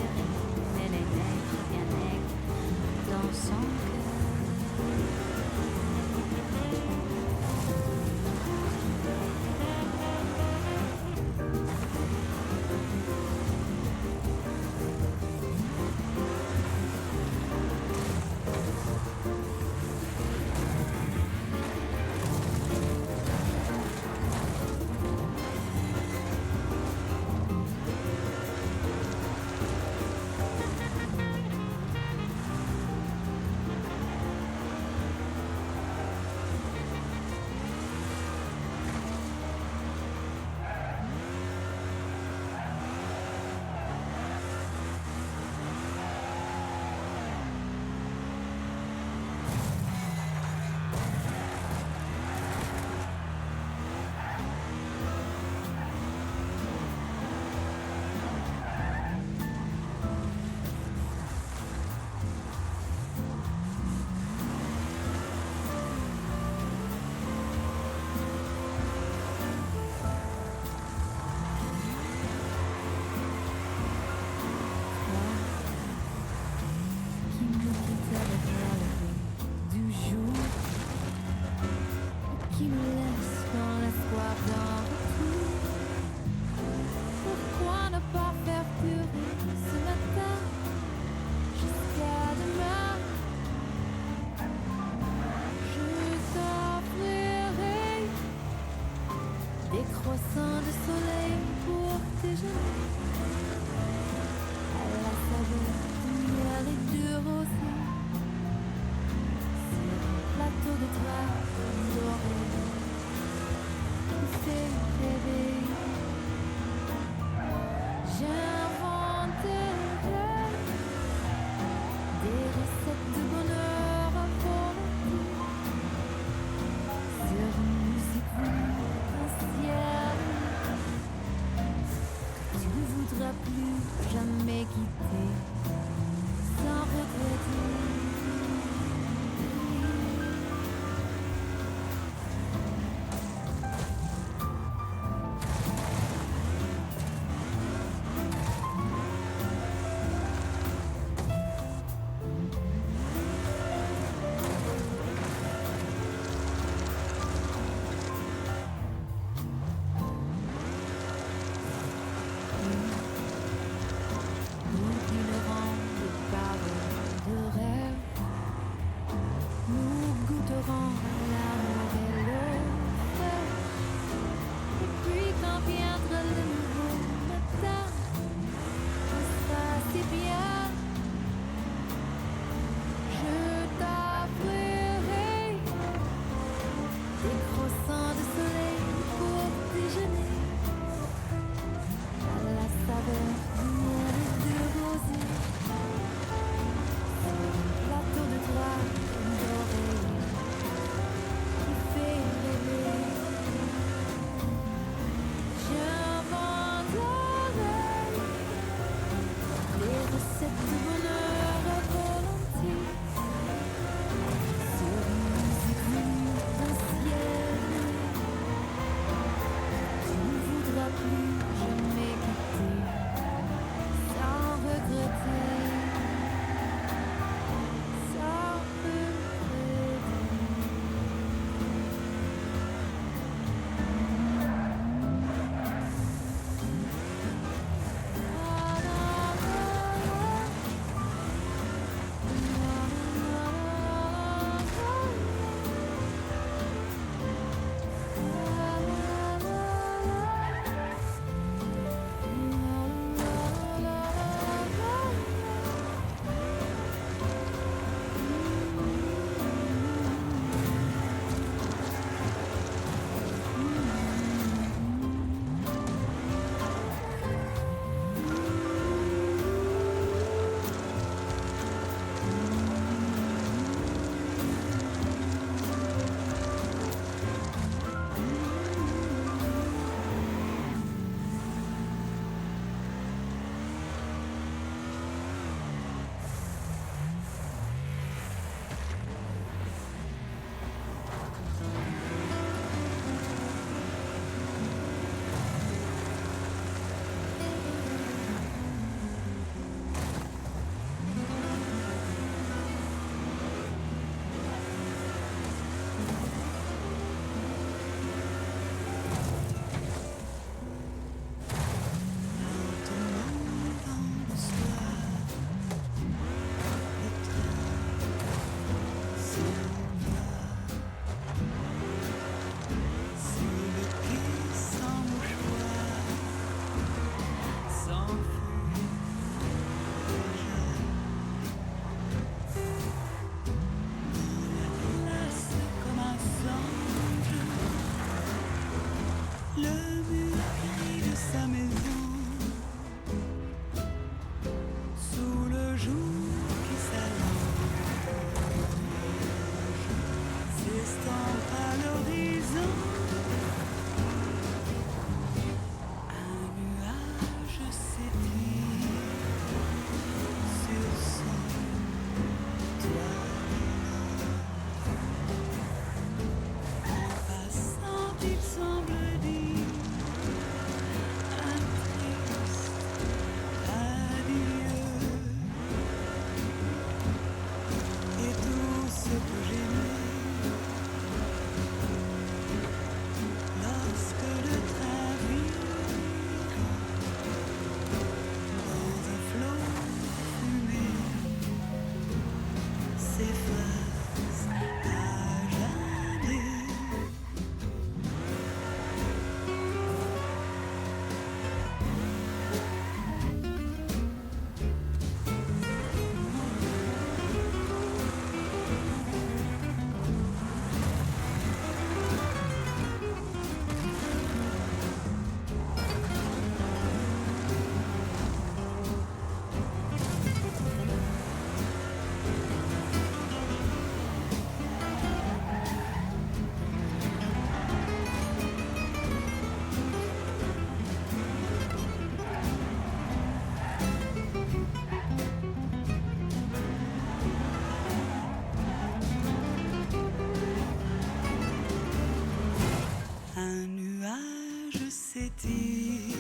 s'étire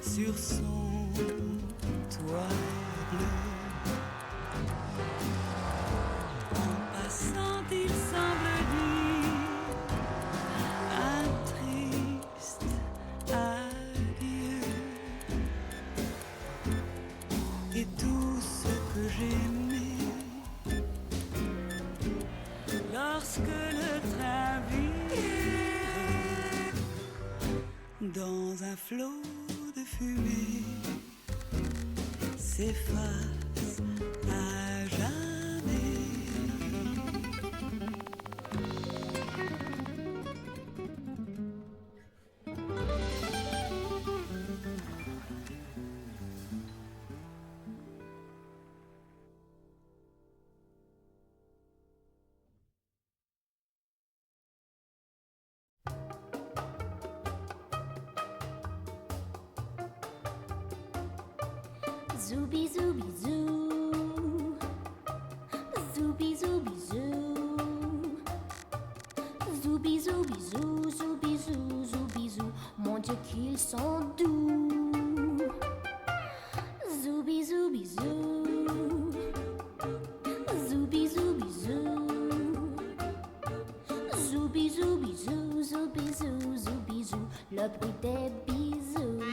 sur son toit bleu. En passant, il semble dire un triste adieu. Et tout ce que j'aimais lorsque le train vire dans un flot de fumée s'efface à jamais. Zooby zooby zoo, zooby zooby zoo, zooby zooby zoo, zooby zoo, zooby zoo. Mon Dieu qu'ils sont doux. Zooby zooby zoo, zooby zooby zoo, zooby zooby zoo, zooby zoo, zooby zoo. Le bruit des bisous.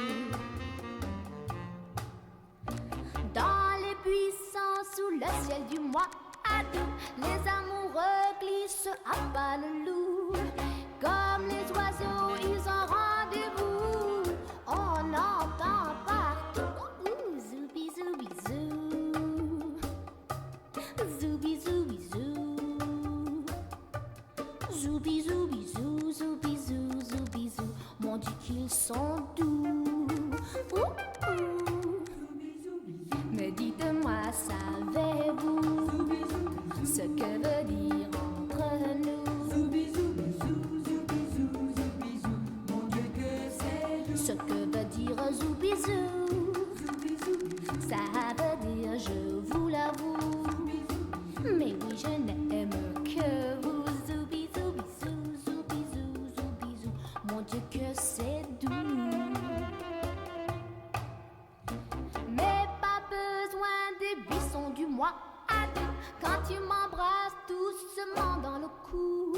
Sous le ciel du mois d'août, les amoureux glissent à pas le loup. Comme les oiseaux, ils ont rendez-vous. On entend partout zooby zooby zoo, zooby zooby zoo, zooby zooby zoo, zooby zoo, zooby zoo. Mon Dieu qu'ils sont doux. Mais dites-moi, savez-vous ce que veut dire entre nous? Mon Dieu que c'est doux. Ce que veut dire zoubizou, ça veut dire je vous l'avoue. Mais oui, je n'aime que vous. Zoubizou, bisou, zoubizou, zoubizou. Mon Dieu que c'est doux. Du mois à deux, quand tu m'embrasses doucement dans le cou,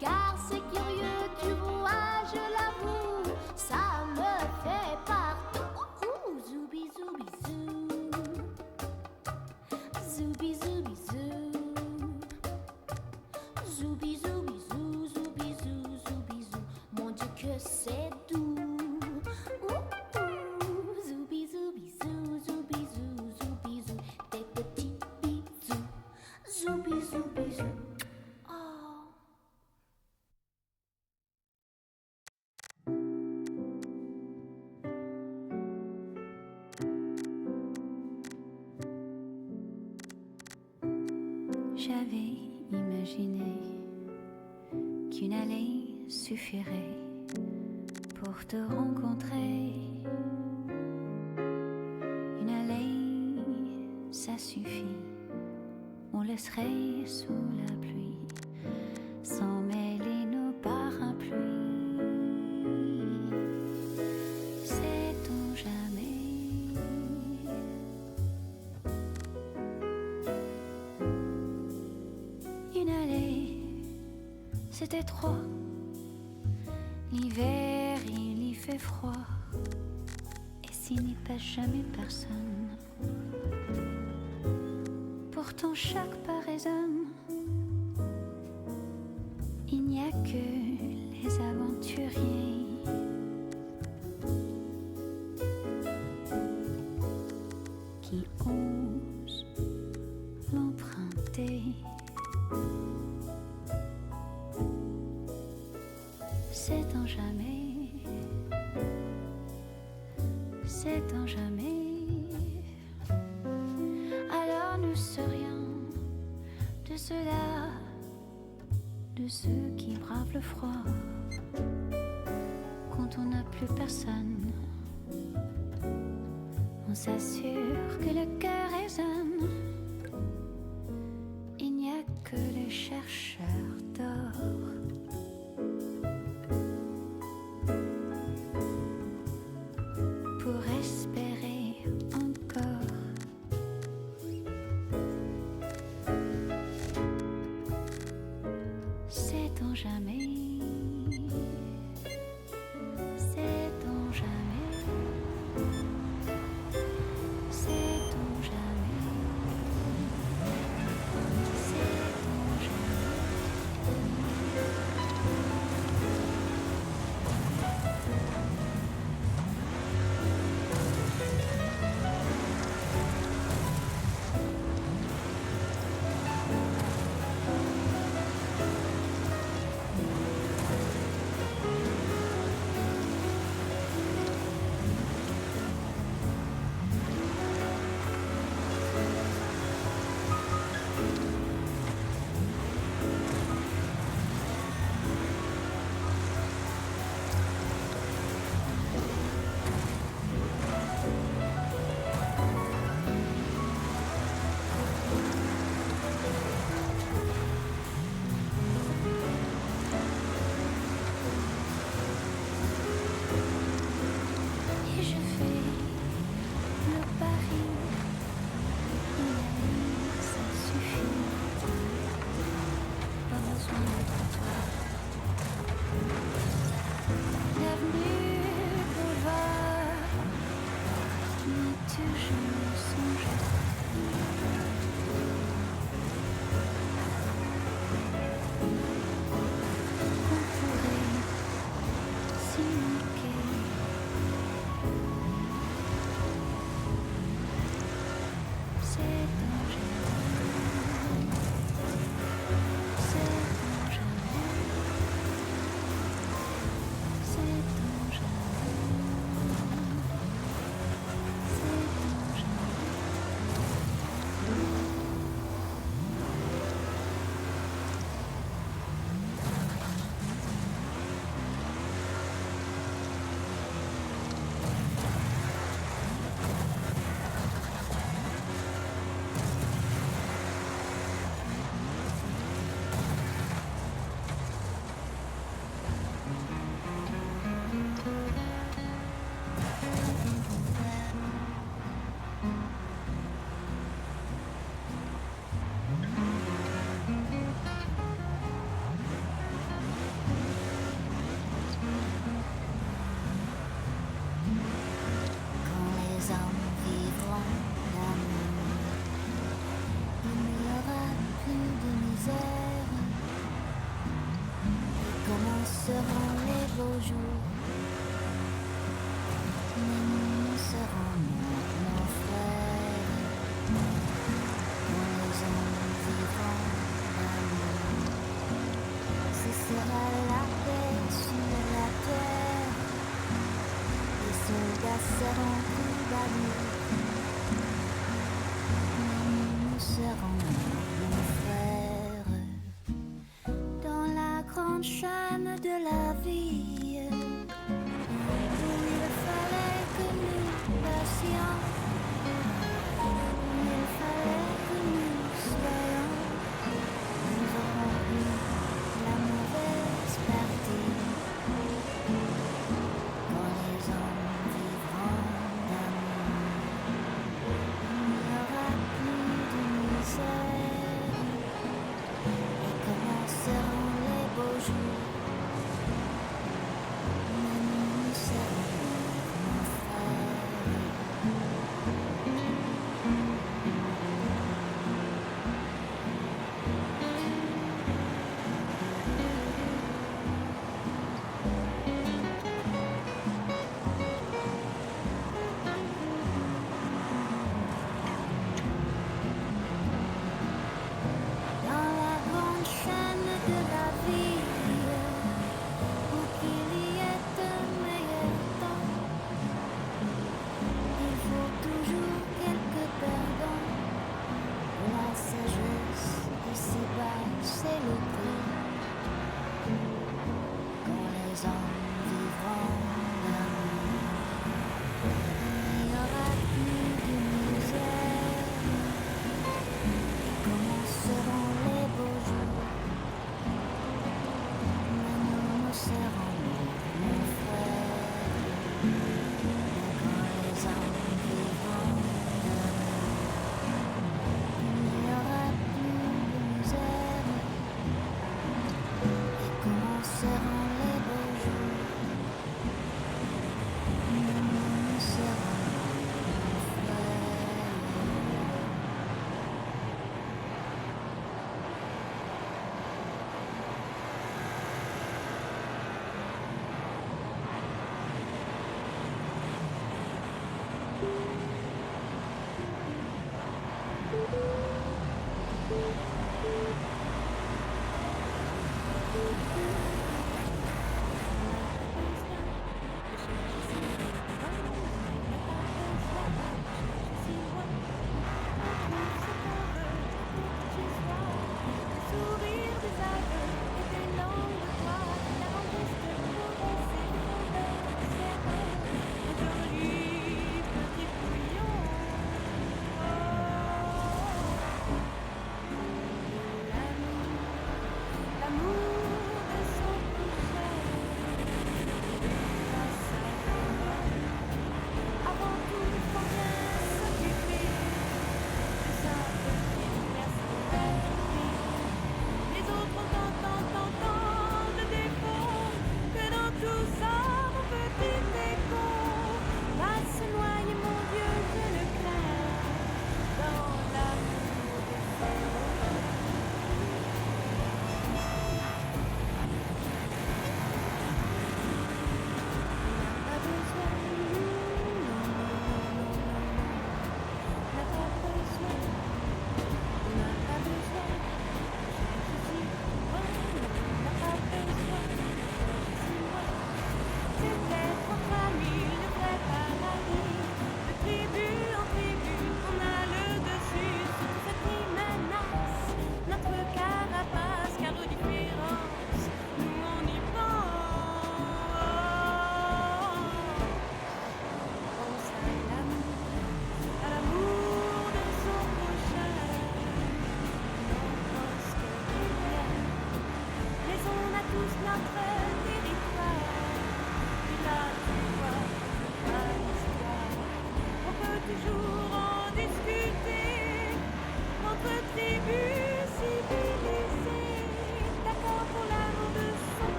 car c'est curieux, tu vois, je l'avoue, ça me fait partout. Zooby zooby zoo, zooby zooby zoo, zooby zooby zoo, zooby zoo, zooby zoo. Mon Dieu que c'est doux. Zooby zooby zoo, zooby zoo, zooby zoo. Zooby zooby zoo. Oh. J'avais imaginé qu'une allée suffirait pour te rencontrer. Une allée, ça suffit. On laisserait sous la pluie, sans mêler nos parapluies. Sait-on jamais? Une allée, c'était trop. L'hiver, il y fait froid. Et s'il n'y passe jamais personne, pourtant chaque pas résonne. Il n'y a que les aventuriers qui osent l'emprunter. Sait-on jamais? Sait-on jamais? Alors nous serions de ceux-là, de ceux qui bravent le froid quand on n'a plus personne. On s'assure que le cœur résonne. Il n'y a que les chercheurs d'or Quand les hommes vivront d'amour.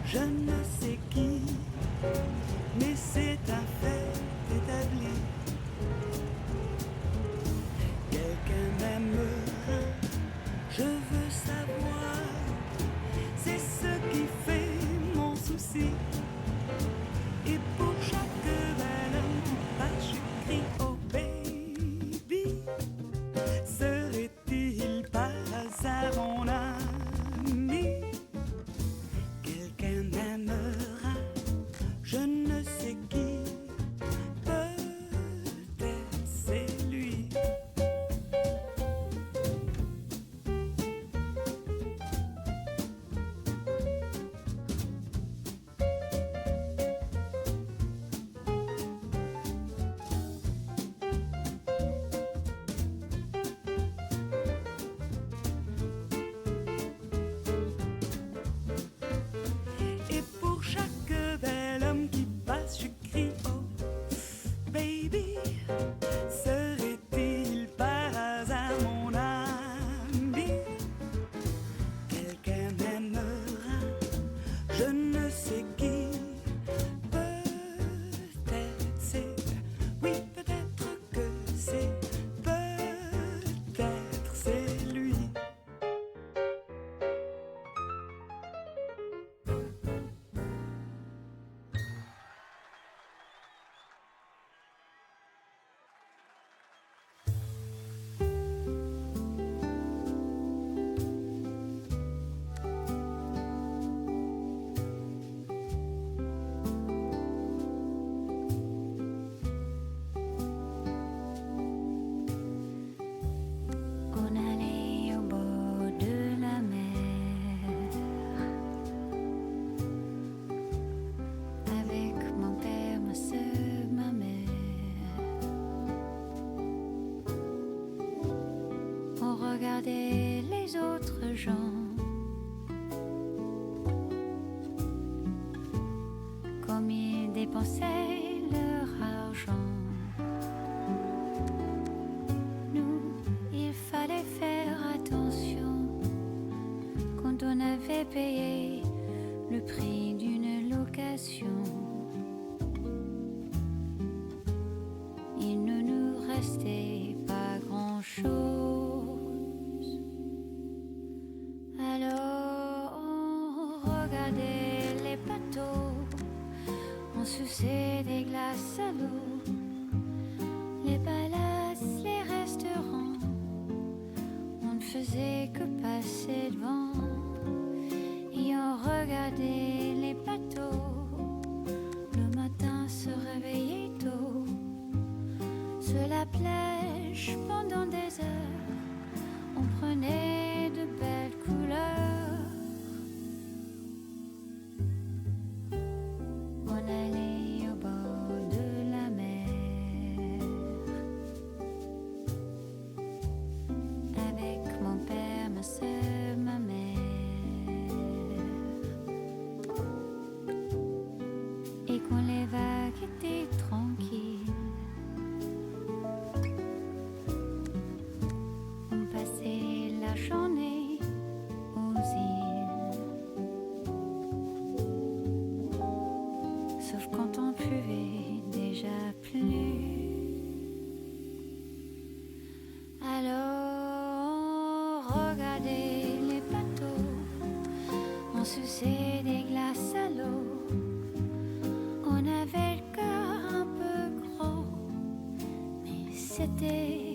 je ne sais qui, mais c'est un fait établi. Quelqu'un m'aimera, je veux savoir, c'est ce qui fait mon souci. Et pour chaque bel homme qui passe, je crie oh baby. Serait-il par hasard mon ami? Quelqu'un m'aimera, je ne sais qui, peut-être c'est lui. Et pour chaque bel homme qui passe, je crie oh baby. Serait-il par hasard mon ami? Quelqu'un m'aimera, je ne sais qui, peut-être c'est, oui peut-être que c'est, peut-être c'est lui. On allait au bord de la mer avec mon père, ma soeur, ma mère. On regardait les autres gens comme ils dépensaient leur argent. Nous, il fallait faire attention quand on avait payé le prix d'une location. Il ne nous restait pas grand-chose. Alors on regardait les bateaux, on suçait des glaces à l'eau, les palaces, les restaurants, on ne faisait que passer devant et on regardait les bateaux. Le matin se réveillait tôt, sur la plage pendant des heures, on prenait de belles couleurs. On allait au bord de la mer avec mon père, ma soeur, ma mère. Et quand les vagues étaient tranquilles, on passait la journée aux îles. Sauf quand on pleuvait déjà plus. Alors on regardait les bateaux, on suçait des glaces à l'eau. On avait le cœur un peu gros, mais c'était